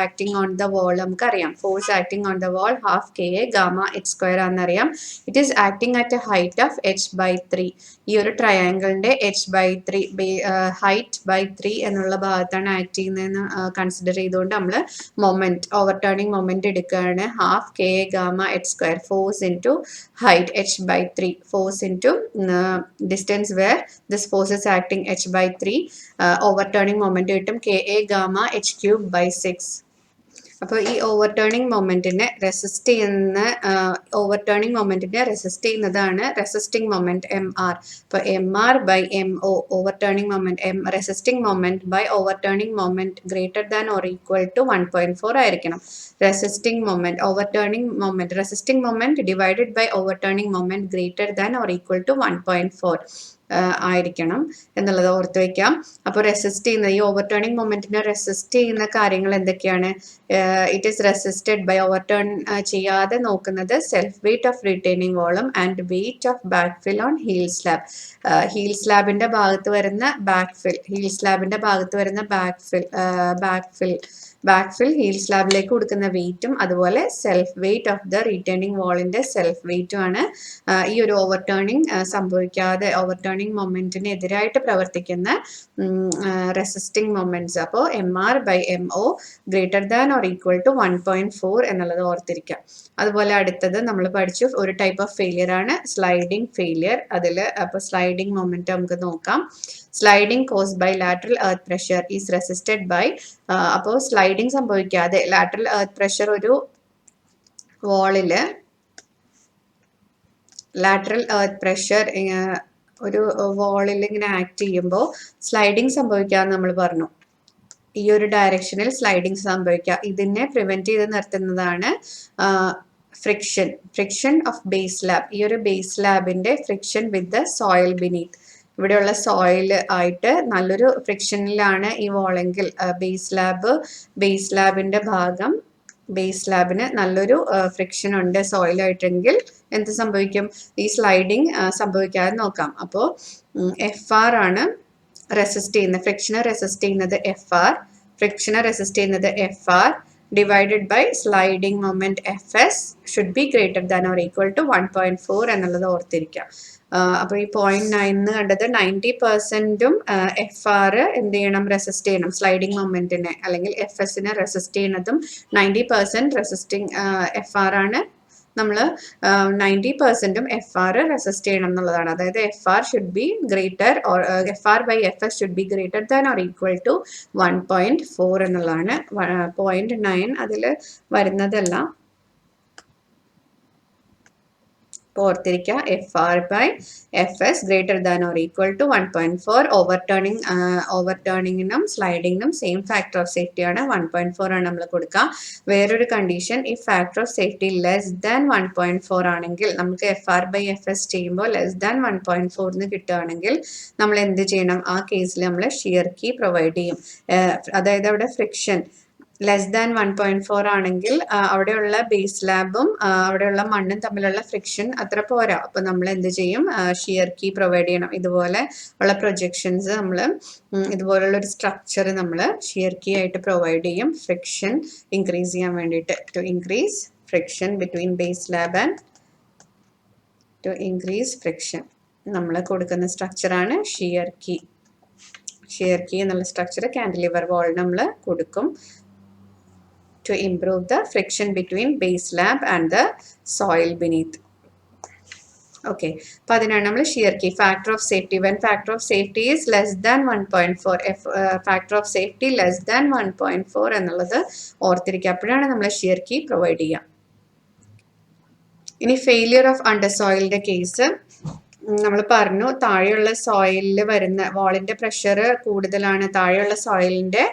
ആക്ടിങ് ഓൺ ദ വാൾ നമുക്ക് അറിയാം. Force acting on the wall half KA gamma H square ആണെന്നറിയാം. It is acting at a height of h/3. ഈ ഒരു ട്രയാങ്കിളിന്റെ h/3 ഹൈറ്റ്/3 എന്നുള്ള ഭാഗത്താണ് ആക്ട് ചെയ്യുന്നതെന്ന് കൺസിഡർ ചെയ്തുകൊണ്ട് നമ്മൾ ഓവർടേണിംഗ് മൊമെന്റ് എടുക്കുകയാണ്. Half KA gamma H square, force into height h/3, force into distance where this force is acting h/3, overturning moment കിട്ടും KA ഗാമ h³/6. അപ്പോൾ ഈ ഓവർടേണിംഗ് മൊമെന്റിനെ റെസിസ്റ്റ് ചെയ്യുന്നതാണ് റെസിസ്റ്റിംഗ് മൊമെന്റ് MR. അപ്പോൾ MR/MO, overturning moment, resisting moment by overturning moment greater than or equal to 1.4 ആയിരിക്കണം. Resisting moment divided by overturning moment greater than or equal to 1.4. ആയിരിക്കണം എന്നുള്ളത് ഓർത്ത് വയ്ക്കാം. അപ്പോൾ റെസിസ്റ്റ് ചെയ്യുന്ന ഈ ഓവർടേണിംഗ് മൊമെന്റിനെ റെസിസ്റ്റ് ചെയ്യുന്ന കാര്യങ്ങൾ എന്തൊക്കെയാണ്? It is resisted by overturn ചെയ്യാതെ നോക്കുന്നത് സെൽഫ് വെയിറ്റ് ഓഫ് റിട്ടേണിംഗ് വോളും and weight of back fill on heel slab. Heel സ്ലാബിന്റെ ഭാഗത്ത് വരുന്ന ബാക്ക് ഫിൽ ഹീൽ സ്ലാബിലേക്ക് കൊടുക്കുന്ന വെയിറ്റും അതുപോലെ self weight of the retaining വാളിന്റെ സെൽഫ് വെയിറ്റും ആണ് ഈ ഒരു ഓവർടേണിംഗ് മൊമെന്റിന് എതിരായിട്ട് പ്രവർത്തിക്കുന്ന റെസിസ്റ്റിംഗ് മൊമെന്റ്സ്. അപ്പോൾ MR/MO greater than or equal to 1.4 എന്നുള്ളത് ഓർത്തിരിക്കാം. അതുപോലെ അടുത്തത് നമ്മൾ പഠിച്ചു ഒരു ടൈപ്പ് ഓഫ് ഫെയിലിയർ ആണ് സ്ലൈഡിംഗ് ഫെയിലിയർ. അപ്പോൾ സ്ലൈഡിംഗ് മൊമെന്റ് നമുക്ക് നോക്കാം. Sliding caused by lateral earth pressure is resisted by. അപ്പോൾ സ്ലൈഡിംഗ് സംഭവിക്കാതെ ലാറ്ററൽ എർത്ത് പ്രഷർ ഒരു വാളില് ഇങ്ങനെ ആക്ട് ചെയ്യുമ്പോൾ സ്ലൈഡിംഗ് സംഭവിക്കാമെന്ന് നമ്മൾ പറഞ്ഞു. ഈ ഒരു ഡയറക്ഷനിൽ സ്ലൈഡിംഗ് സംഭവിക്കുക. ഇതിനെ പ്രിവെന്റ് ചെയ്ത് നിർത്തുന്നതാണ് ഫ്രിക്ഷൻ ഓഫ് ബേസ് സ്ലാബ്. ഈ ഒരു ബേസ് സ്ലാബിന്റെ friction with the soil beneath. ഇവിടെയുള്ള സോയിൽ ആയിട്ട് നല്ലൊരു ഫ്രിക്ഷനിലാണ് ഈ വോളെങ്കിൽ ബേസ് സ്ലാബിന് നല്ലൊരു ഫ്രിക്ഷൻ ഉണ്ട് സോയിലായിട്ടെങ്കിൽ എന്ത് സംഭവിക്കും? ഈ സ്ലൈഡിങ് സംഭവിക്കാതെ നോക്കാം. അപ്പോൾ FR ആണ് റെസിസ്റ്റ് ചെയ്യുന്നത്, ഫ്രിക്ഷനെ റെസിസ്റ്റ് ചെയ്യുന്നത് FR divided by sliding moment FS should be greater than or equal to 1.4 എന്നുള്ളത് ഓർത്തിരിക്കാം. അപ്പോൾ ഈ 0.9 കണ്ടത് 90%ഉം FR എന്ത് ചെയ്യണം? റെസിസ്റ്റ് ചെയ്യണം സ്ലൈഡിംഗ് മൊമെന്റിനെ, അല്ലെങ്കിൽ FSനെ റെസിസ്റ്റ് ചെയ്യുന്നതും 90% റെസിസ്റ്റിംഗ് FR ആണ്. നമ്മൾ 90%ഉം FR റെസിസ്റ്റ് ചെയ്യണം എന്നുള്ളതാണ്. അതായത് FR by FS should be greater than or equal to 1.4 എന്നുള്ളതാണ്. 0.9 അതിൽ വരുന്നതല്ല. ഓർത്തിരിക്കുക, FR by FS greater than or equal to 1.4. ഓവർടേണിങ്ങിനും സ്ലൈഡിങ്ങിനും സെയിം ഫാക്ടർ ഓഫ് സേഫ്റ്റി ആണ്, 1.4 ആണ് നമ്മൾ കൊടുക്കുക. വേറൊരു കണ്ടീഷൻ, ഈ factor of safety less than 1.4 ആണെങ്കിൽ, നമുക്ക് FR by FS ചെയ്യുമ്പോൾ ലെസ് ദാൻ 1.4 എന്ന് കിട്ടുകയാണെങ്കിൽ നമ്മൾ എന്ത് ചെയ്യണം? ആ കേസിൽ നമ്മൾ ഷിയർ കീ പ്രൊവൈഡ് ചെയ്യും. അതായത് അവിടെ ഫ്രിക്ഷൻ ലെസ് ദാൻ 1.4 ആണെങ്കിൽ അവിടെയുള്ള ബേസ് സ്ലാബും അവിടെയുള്ള മണ്ണും തമ്മിലുള്ള ഫ്രിക്ഷൻ അത്ര പോരാ. അപ്പോൾ നമ്മൾ എന്ത് ചെയ്യും? ഷിയർ കീ പ്രൊവൈഡ് ചെയ്യണം. ഇതുപോലെ ഉള്ള പ്രൊജക്ഷൻസ് ഇതുപോലുള്ള ഒരു സ്ട്രക്ചർ നമ്മൾ ഷിയർ കീ ആയിട്ട് പ്രൊവൈഡ് ചെയ്യും, ഫ്രിക്ഷൻ ഇൻക്രീസ് ചെയ്യാൻ വേണ്ടിയിട്ട്. To increase friction between base slab and നമ്മൾ കൊടുക്കുന്ന സ്ട്രക്ചറാണ് ഷിയർ കീ. എന്നുള്ള സ്ട്രക്ചർ കാന്റിലിവർ വാൾ നമ്മൾ കൊടുക്കും to improve the friction between base slab and the soil beneath. Okay, അപ്പോൾ അതിനാണ് നമ്മൾ shear key. Factor of safety, when factor of safety is less than 1.4, factor of safety less than 1.4 എന്നുള്ളത് ഓർത്തിരിക്കുക. അപ്പോഴാണ് നമ്മൾ shear key provide ചെയ്യുക. ഇനി failure of under സോയിലിന്റെ case നമ്മൾ പറഞ്ഞു. താഴെയുള്ള സോയിലിൽ വരുന്ന വാളിന്റെ പ്രഷർ കൂടുതലാണ്. താഴെയുള്ള സോയിലിന്റെ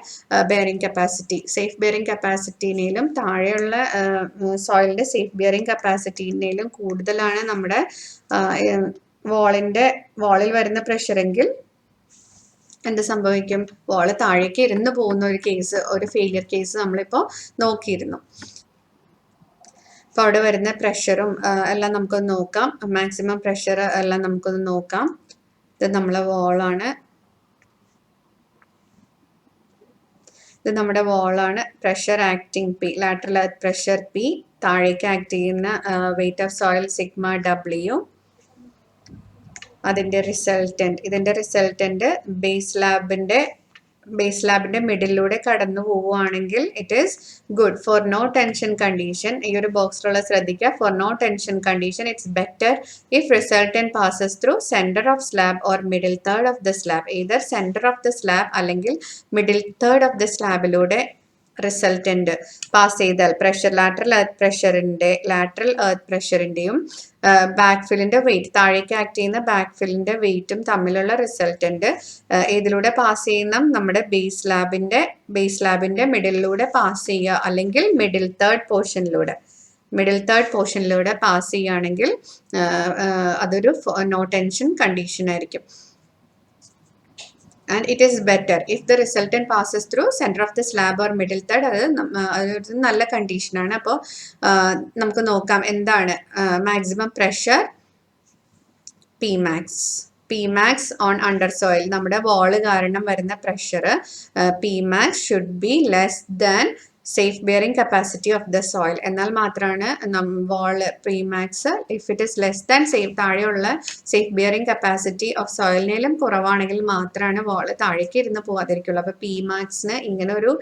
ബെയറിംഗ് കപ്പാസിറ്റി, സേഫ് ബെയറിംഗ് കപ്പാസിറ്റിനേലും താഴെയുള്ള സോയിലിന്റെ സേഫ് ബെയറിംഗ് കപ്പാസിറ്റിനേലും കൂടുതലാണ് നമ്മുടെ വാളിൽ വരുന്ന പ്രഷർ എങ്കിൽ എന്ത് സംഭവിക്കും? വാള് താഴേക്ക് ഇരുന്ന് പോകുന്ന ഒരു ഫെയിലിയർ കേസ് നമ്മളിപ്പോൾ നോക്കിയിരുന്നു. അപ്പോൾ അവിടെ വരുന്ന പ്രഷറും എല്ലാം നമുക്കൊന്ന് നോക്കാം. മാക്സിമം പ്രഷർ എല്ലാം നമുക്കൊന്ന് നോക്കാം. ഇത് നമ്മളെ വാളാണ്. Pressure acting P, lateral earth pressure P, താഴേക്ക് ആക്ട് ചെയ്യുന്ന weight of soil sigma W. ഇതിന്റെ റിസൾട്ടന്റ് ബേസ് സ്ലാബിന്റെ മിഡിലൂടെ കടന്നു പോവുകയാണെങ്കിൽ it is good. For no tension condition, ഈ ഒരു ബോക്സിലുള്ള ശ്രദ്ധിക്കുക, for no tension condition it's better if resultant passes through centre of slab or middle third of the slab. Either centre of the slab അല്ലെങ്കിൽ middle third of the സ്ലാബിലൂടെ resultant pass ചെയ്താൽ lateral earth പ്രഷറിന്റെയും back ഫില്ലിന്റെ wait, താഴേക്ക് act ചെയ്യുന്ന back ഫില്ലിന്റെ വെയിറ്റും തമ്മിലുള്ള resultant ഇതിലൂടെ pass ചെയ്യുന്ന നമ്മുടെ ബേസ് സ്ലാബിന്റെ മിഡിലൂടെ പാസ് ചെയ്യുക, അല്ലെങ്കിൽ മിഡിൽ തേർഡ് പോർഷനിലൂടെ പാസ് ചെയ്യുകയാണെങ്കിൽ അതൊരു നോ ടെൻഷൻ കണ്ടീഷൻ ആയിരിക്കും. and it is better if the resultant passes through center of the slab or middle third. അത് നല്ല കണ്ടീഷനാണ്. അപ്പോൾ നമുക്ക് നോക്കാം എന്താണ് maximum pressure Pmax on under soil. നമ്മുടെ വാള് കാരണം വരുന്ന pressure Pmax should be less than safe bearing capacity of the soil. എന്നാൽ മാത്രമാണ് വാള് Pmax if it is less than താഴെയുള്ള safe bearing capacity of soilനേലും കുറവാണെങ്കിൽ മാത്രമാണ് വാള് താഴേക്ക് ഇരുന്ന് പോകാതിരിക്കുള്ളൂ. അപ്പോൾ Pmaxന് ഇങ്ങനെ ഒരു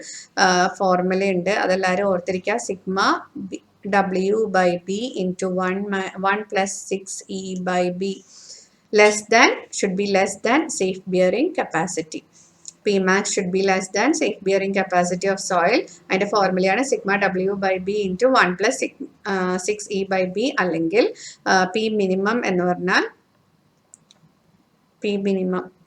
ഫോർമുല ഉണ്ട്, അതെല്ലാവരും ഓർത്തിരിക്കുക. Sigma W by B into 1 plus 6E by B should be less than safe bearing capacity. Pmax should be less than safe bearing capacity of soil. അതിന്റെ ഫോർമുലയാണ് sigma W by B into 1 plus 6E by B. അല്ലെങ്കിൽ P minimum എന്ന് പറഞ്ഞാൽ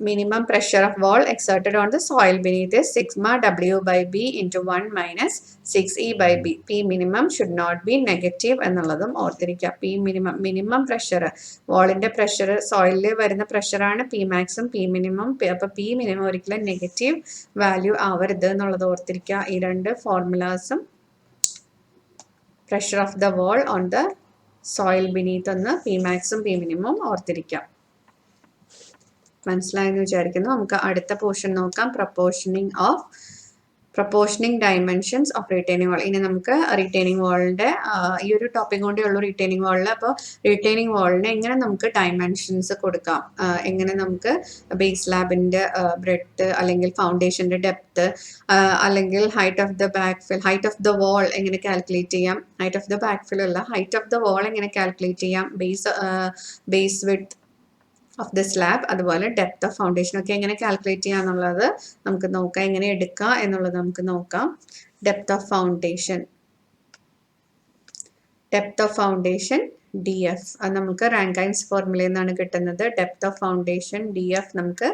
minimum pressure of wall exerted on the soil beneath is sigma W by B into 1 minus 6E by B. P minimum should not be negative എന്നുള്ളതും ഓർത്തിരിക്കുക. P minimum pressure വാളിന്റെ pressure സോയിലിൽ വരുന്ന പ്രഷറാണ് Pmaxും P minimum. അപ്പോൾ P minimum ഒരിക്കലും negative value ആവരുത് എന്നുള്ളത് ഓർത്തിരിക്കുക. ഈ രണ്ട് ഫോർമുലാസും pressure of the wall on the soil beneath എന്ന് Pmaxും P minimum ഓർത്തിരിക്കുക. മനസ്സിലായെന്ന് വിചാരിക്കുന്നു. നമുക്ക് അടുത്ത പോർഷൻ നോക്കാം. പ്രൊപ്പോർഷനിങ് ഡയമെൻഷൻസ് ഓഫ് റിട്ടൈനിങ് വാൾ. ഇനി നമുക്ക് റിട്ടൈനിങ് വാളിന്റെ ഈ ഒരു ടോപ്പിക് കൊണ്ടേ ഉള്ളൂ റിട്ടൈനിങ് വാളിൽ. അപ്പോൾ റിട്ടൈനിങ് വാളിന് എങ്ങനെ നമുക്ക് ഡയമെൻഷൻസ് കൊടുക്കാം, എങ്ങനെ നമുക്ക് ബേസ് സ്ലാബിന്റെ ബ്രെഡ്ത്ത് അല്ലെങ്കിൽ ഫൗണ്ടേഷന്റെ ഡെപ്ത് അല്ലെങ്കിൽ height of the back fill, height of the wall എങ്ങനെ കാൽക്കുലേറ്റ് ചെയ്യാം, ഹൈറ്റ് ഓഫ് ദ ബാക്ക് ഫിൽ അല്ല, ഹൈറ്റ് ഓഫ് ദ വാൾ എങ്ങനെ കാൽക്കുലേറ്റ് ചെയ്യാം, base width of the slab, അതുപോലെ ഡെപ്ത് ഓഫ് ഫൗണ്ടേഷൻ ഒക്കെ എങ്ങനെ കാൽക്കുലേറ്റ് ചെയ്യുക എന്നുള്ളത് നമുക്ക് നോക്കാം, എങ്ങനെ എടുക്കുക എന്നുള്ളത് നമുക്ക് നോക്കാം. ഡെപ്ത് ഓഫ് ഫൗണ്ടേഷൻ DF അത് നമുക്ക് റാങ്കൈൻസ് ഫോർമുലയിൽ നിന്നാണ് കിട്ടുന്നത്. ഡെപ്ത് ഓഫ് ഫൗണ്ടേഷൻ DF നമുക്ക്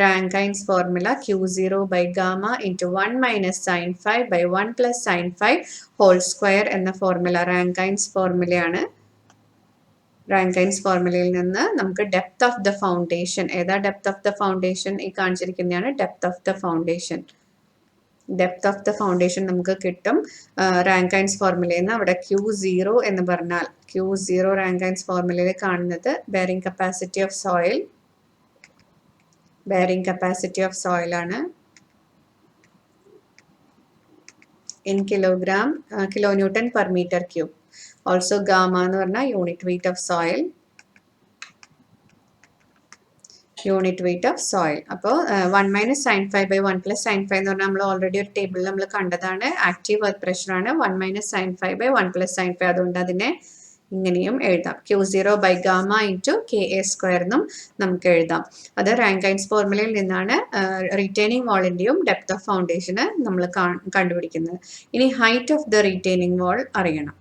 Rankine's formula Q0 by gamma into 1 minus sin phi by 1 plus sin phi whole square എന്ന ഫോർമുല റാങ്കൈൻസ് ഫോർമുലയാണ്. റാങ്കൈൻസ് ഫോർമുലയിൽ നിന്ന് നമുക്ക് ഡെപ്ത് ഓഫ് ദ ഫൗണ്ടേഷൻ, ഏതാ ഡെപ്ത് ഓഫ് ദ ഫൗണ്ടേഷൻ, ഈ കാണിച്ചിരിക്കുന്നതാണ് depth of the foundation. Depth of the foundation നമുക്ക് കിട്ടും റാങ്കൈൻസ് ഫോർമുലയിൽ നിന്ന്. അവിടെ Q0 എന്ന് പറഞ്ഞാൽ Q0 റാങ്കൈൻസ് ഫോർമുലയിൽ കാണുന്നത് ബെയറിംഗ് കപ്പാസിറ്റി ഓഫ് സോയിൽ ആണ്. In kilo newton per metre cube. Also gamma എന്ന് പറഞ്ഞാൽ യൂണിറ്റ് വെയിറ്റ് ഓഫ് സോയിൽ. അപ്പോൾ 1 minus sine phi by 1 plus sine phi എന്ന് പറഞ്ഞാൽ നമ്മൾ ഓൾറെഡി ഒരു ടേബിളിൽ നമ്മൾ കണ്ടതാണ്. ആക്റ്റീവ് എർത്ത് പ്രഷർ ആണ് 1 minus sine phi by 1 plus sine phi. അതുകൊണ്ട് അതിനെ ഇങ്ങനെയും എഴുതാം. Q0 by gamma into KA square എന്നും നമുക്ക് എഴുതാം. അത് റാങ്കൈൻസ് ഫോർമുലയിൽ നിന്നാണ് റിട്ടൈനിങ് വാളിന്റെയും ഡെപ്ത് ഓഫ് ഫൗണ്ടേഷന് നമ്മൾ കണ്ടുപിടിക്കുന്നത്. ഇനി height of the retaining wall അറിയണം.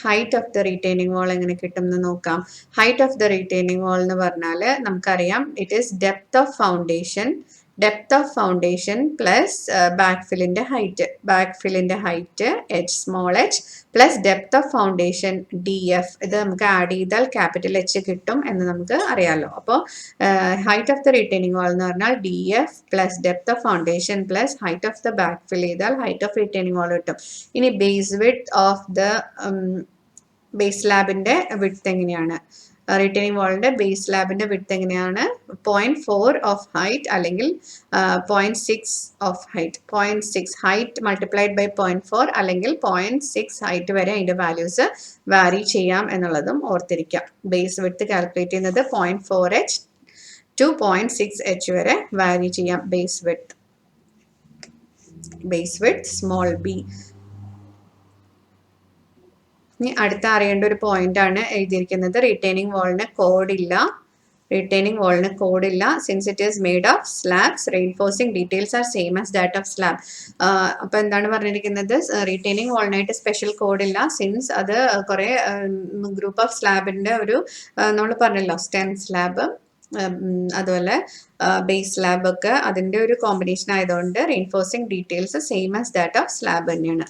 Height of the retaining wall എങ്ങനെ കിട്ടും എന്ന് നോക്കാം. Height of the retaining wall എന്ന് പറഞ്ഞാൽ നമുക്കറിയാം it is depth of foundation plus ബാക്ക്ഫില്ലിന്റെ height h plus depth of foundation DF. ഇത് നമുക്ക് ആഡ് ചെയ്താൽ ക്യാപിറ്റൽ H കിട്ടും എന്ന് നമുക്ക് അറിയാലോ. അപ്പോൾ height of the retaining wall എന്ന് പറഞ്ഞാൽ DF plus depth of foundation plus height of the backfill ചെയ്താൽ ഹൈറ്റ് ഓഫ് റിട്ടൈനിങ് വാൾ കിട്ടും. ഇനി base width of the base സ്ലാബിന്റെ വിഡ്ത്ത് എങ്ങനെയാണ്, റിട്ടൈനിങ് വാളിന്റെ ബേസ് സ്ലാബിന്റെ വിഡ്ത്ത് എങ്ങനെയാണ്, 0.4 ഓഫ് ഹൈറ്റ് അല്ലെങ്കിൽ 0.6 of height. 0.6 height multiplied by 0.4 അല്ലെങ്കിൽ 0.6 ഹൈറ്റ് വരെ അതിന്റെ വാല്യൂസ് വാരി ചെയ്യാം എന്നുള്ളതും ഓർത്തിരിക്കാം. ബേസ് വിഡ്ത്ത് കാൽക്കുലേറ്റ് ചെയ്യുന്നത് 0.4H to 0.6H വരെ വാരി ചെയ്യാം. Base width small b. ഇനി അടുത്ത അറിയേണ്ട ഒരു പോയിന്റ് ആണ് എഴുതിയിരിക്കുന്നത്. റിട്ടൈനിങ് വാളിന് കോഡില്ല. Since it is made of slabs, reinforcing details are same as that of slab. അപ്പൊ എന്താണ് പറഞ്ഞിരിക്കുന്നത്, റിട്ടൈനിങ് വാളിനായിട്ട് സ്പെഷ്യൽ കോഡില്ല. സിൻസ് അത് കുറെ ഗ്രൂപ്പ് ഓഫ് സ്ലാബിന്റെ ഒരു നമ്മൾ പറഞ്ഞല്ലോ സ്റ്റെം സ്ലാബ് അതുപോലെ ബേസ് സ്ലാബ് ഒക്കെ അതിന്റെ ഒരു കോമ്പിനേഷൻ ആയതുകൊണ്ട് reinforcing details same as that of slab തന്നെയാണ്.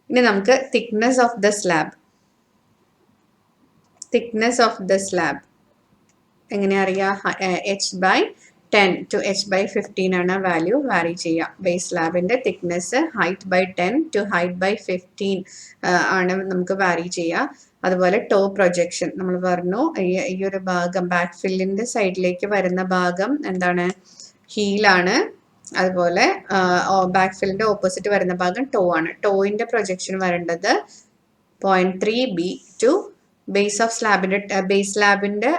ഇനി നമുക്ക് thickness of the slab. എങ്ങനെ അറിയാം? h/10 to h/15 ആണ് വാല്യൂ വാരി ചെയ്യുക. Base സ്ലാബിന്റെ thickness height/10 to height/15 ആണ് നമുക്ക് വാരി ചെയ്യുക. അതുപോലെ ടോ പ്രൊജക്ഷൻ നമ്മൾ പറഞ്ഞു, ഈ ഒരു ഭാഗം ബാക്ക് ഫില്ലിന്റെ സൈഡിലേക്ക് വരുന്ന ഭാഗം എന്താണ്? ഹീലാണ്. അതുപോലെ ബാക്ക് ഫില്ലിന്റെ ഓപ്പോസിറ്റ് വരുന്ന ഭാഗം ടോ ആണ്. ടോയിന്റെ പ്രൊജക്ഷൻ വരേണ്ടത് 0.3b ടു ബേസ് സ്ലാബിന്റെ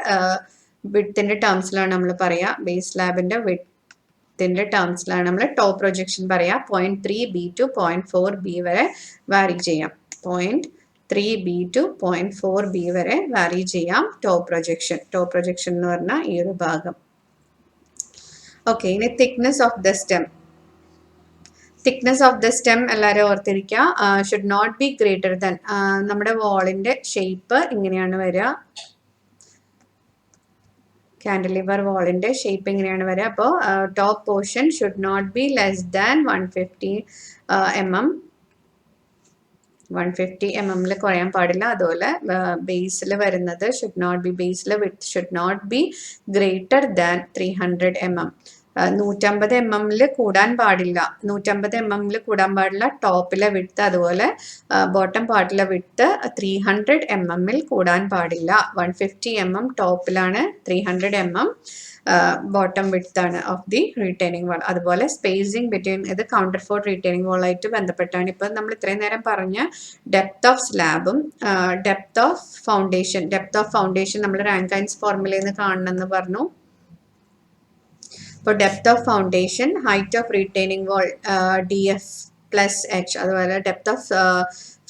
വിഡ്ത്തിന്റെ ടേംസിലാണ് നമ്മൾ പറയാ. ബേസ് സ്ലാബിന്റെ വിഡ്ത്തിന്റെ ടേംസിലാണ് നമ്മൾ ടോ പ്രൊജക്ഷൻ പറയാ. 0.3b ടു 0.4b വരെ വാരി ചെയ്യാം. 0.3b ടു 0.4b വരെ വാരി ചെയ്യാം ടോ പ്രൊജക്ഷൻ. ടോ പ്രൊജക്ഷൻ എന്ന് പറഞ്ഞാൽ ഈ ഒരു ഭാഗം. ഓക്കെ, ഇനി thickness of the stem. Thickness of the stem എല്ലാവരും ഓർത്തിരിക്കുക. Should not be greater than, നമ്മുടെ വാളിന്റെ ഷേപ്പ് ഇങ്ങനെയാണ് വരിക. കാൻഡിലിവർ വാളിന്റെ ഷേപ്പ് ഇങ്ങനെയാണ് വരിക. അപ്പോൾ top portion should not be less than 150 mm. 150 mm കുറയാൻ പാടില്ല. അതുപോലെ ബേസിൽ വരുന്നത് ബേസിലെ വിഡ്ത്ത് should not be greater than 300 mm. 150 mm കൂടാൻ പാടില്ല. 150 mm കൂടാൻ പാടില്ല ടോപ്പിലെ വിഡ്ത്ത്. അതുപോലെ ബോട്ടം പാർട്ടിലെ വിഡ്ത്ത് 300 mm കൂടാൻ പാടില്ല. 150 mm ടോപ്പിലാണ്, 300 mm ബോട്ടം വിഡ്ത്ത് ആണ് ഓഫ് ദി റീറ്റെയിനിങ് വാൾ. അതുപോലെ സ്പേസിങ് ബിറ്റ്വീൻ, ഇത് കൗണ്ടർ ഫോർട്ട് റീറ്റെയിനിങ് വാൾ ആയിട്ട് ബന്ധപ്പെട്ടാണ്. ഇപ്പം നമ്മൾ ഇത്രയും നേരം പറഞ്ഞ ഡെപ്ത് ഓഫ് സ്ലാബും ഡെപ്ത് ഓഫ് ഫൗണ്ടേഷൻ നമ്മൾ റാങ്കൈൻസ് ഫോർമുലയിൽ നിന്ന് കാണണമെന്ന് പറഞ്ഞു. For depth of foundation, height of retaining wall df plus h, അതുപോലെ depth of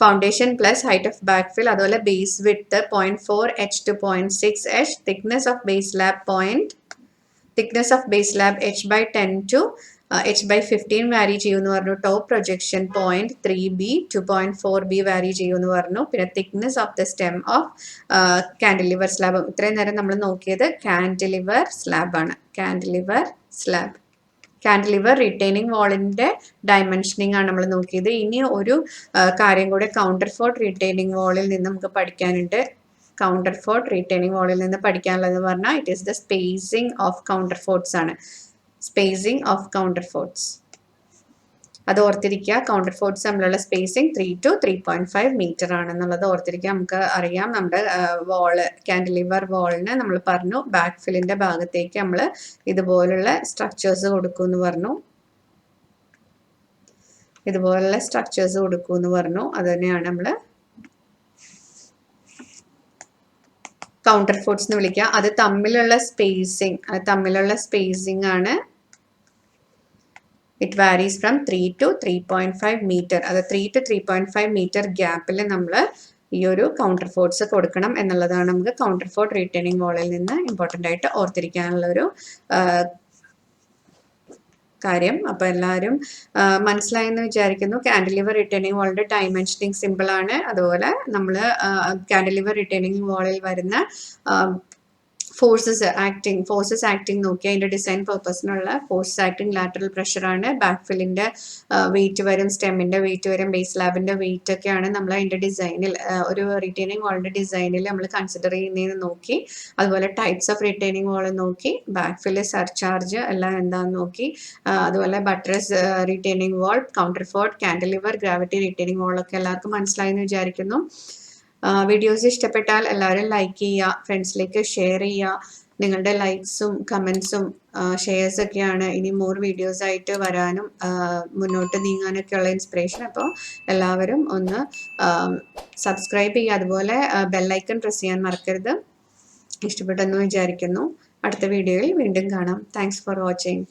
foundation plus height of backfill, അതുപോലെ base width 0.4 h to 0.6 h, thickness of base slab h/10 to h/15 വാരി ചെയ്യുമെന്ന് പറഞ്ഞു. Top projection 0.3b to 0.4b വാരി ചെയ്യുമെന്ന് പറഞ്ഞു. പിന്നെ thickness of the stem of cantilever slab. ഇത്രയും നേരം നമ്മൾ നോക്കിയത് കാൻഡിലിവർ സ്ലാബാണ്. കാൻഡിലിവർ റിട്ടൈനിങ് വാളിന്റെ ഡയമെൻഷനിങ് ആണ് നമ്മൾ നോക്കിയത്. ഇനി ഒരു കാര്യം കൂടെ കൗണ്ടർ ഫോർട്ട് റിട്ടൈനിങ് വാളിൽ നിന്ന് നമുക്ക് പഠിക്കാനുണ്ട്. കൗണ്ടർ ഫോർട്ട് റിട്ടൈനിങ് വാളിൽ നിന്ന് പഠിക്കാനുള്ളതെന്ന് പറഞ്ഞാൽ it is the spacing of counter forts ആണ്. സ്പേസിംഗ് ഓഫ് കൗണ്ടർ ഫോർട്ട്സ് അത് ഓർത്തിരിക്കുക. കൗണ്ടർ ഫോർട്ട്സ് തമ്മിലുള്ള സ്പേസിംഗ് 3 to 3.5 മീറ്റർ ആണെന്നുള്ളത് ഓർത്തിരിക്കുക. നമുക്ക് അറിയാം, നമ്മുടെ കാൻഡിലിവർ വാളിന് നമ്മൾ പറഞ്ഞു ബാക്ക് ഫില്ലിന്റെ ഭാഗത്തേക്ക് നമ്മൾ ഇതുപോലുള്ള സ്ട്രക്ചേഴ്സ് കൊടുക്കുമെന്ന് പറഞ്ഞു. അത് തന്നെയാണ് നമ്മൾ കൗണ്ടർ ഫോർട്ട്സ് എന്ന് വിളിക്കുക. അത് തമ്മിലുള്ള സ്പേസിംഗ് ആണ്. It varies from 3 to 3.5 meter. അത് 3 to 3.5 meter ഗ്യാപ്പിൽ നമ്മൾ ഈ ഒരു കൗണ്ടർ ഫോർട്ട്സ് കൊടുക്കണം എന്നുള്ളതാണ് നമുക്ക് കൗണ്ടർ ഫോർട്ട് റീറ്റെയിനിങ് വാളിൽ നിന്ന് ഇമ്പോർട്ടൻ്റ് ആയിട്ട് ഓർത്തിരിക്കാനുള്ള ഒരു കാര്യം. അപ്പോൾ എല്ലാവരും മനസ്സിലായെന്ന് വിചാരിക്കുന്നു. കാൻഡിലിവർ റിട്ടേണിംഗ് വാളിന്റെ ഡയമെൻഷനിങ് സിമ്പിൾ ആണ്. അതുപോലെ നമ്മൾ കാൻഡിലിവർ റിട്ടേണിംഗ് വാളിൽ വരുന്ന ഫോഴ്സസ് ആക്ടിങ് നോക്കി അതിന്റെ ഡിസൈൻ പർപ്പസിനുള്ള ഫോഴ്സസ് ആക്ടിങ് ലാറ്ററൽ പ്രഷർ ആണ്. ബാക്ക് ഫില്ലിന്റെ വെയിറ്റ് വരും, സ്റ്റെമ്മിന്റെ വെയിറ്റ് വരും, ബേസ് സ്ലാബിന്റെ വെയിറ്റ് ഒക്കെയാണ് നമ്മൾ അതിന്റെ ഡിസൈനിൽ, ഒരു റിട്ടേണിംഗ് വാളിന്റെ ഡിസൈനിൽ നമ്മൾ കൺസിഡർ ചെയ്യുന്നതെന്ന് നോക്കി. അതുപോലെ ടൈപ്സ് ഓഫ് റിട്ടേണിംഗ് വാൾ നോക്കി, ബാക്ക് ഫില്ല്, സർചാർജ് എല്ലാം എന്താണെന്ന് നോക്കി. അതുപോലെ buttress retaining wall, counterfort, cantilever, gravity retaining wall ഒക്കെ എല്ലാവർക്കും മനസ്സിലായെന്ന് വിചാരിക്കുന്നു. വീഡിയോസ് ഇഷ്ടപ്പെട്ടാൽ എല്ലാവരും ലൈക്ക് ചെയ്യുക, ഫ്രണ്ട്സിലേക്ക് ഷെയർ ചെയ്യുക. നിങ്ങളുടെ ലൈക്സും കമൻസും ഷെയർസ് ഒക്കെയാണ് ഇനി മോർ വീഡിയോസ് ആയിട്ട് വരാനും മുന്നോട്ട് നീങ്ങാനൊക്കെ ഉള്ള ഇൻസ്പിറേഷൻ. അപ്പോൾ എല്ലാവരും ഒന്ന് സബ്സ്ക്രൈബ് ചെയ്യുക. അതുപോലെ ബെല്ലൈക്കൺ പ്രസ് ചെയ്യാൻ മറക്കരുത്. ഇഷ്ടപ്പെട്ടെന്ന് വിചാരിക്കുന്നു. അടുത്ത വീഡിയോയിൽ വീണ്ടും കാണാം. Thanks for watching.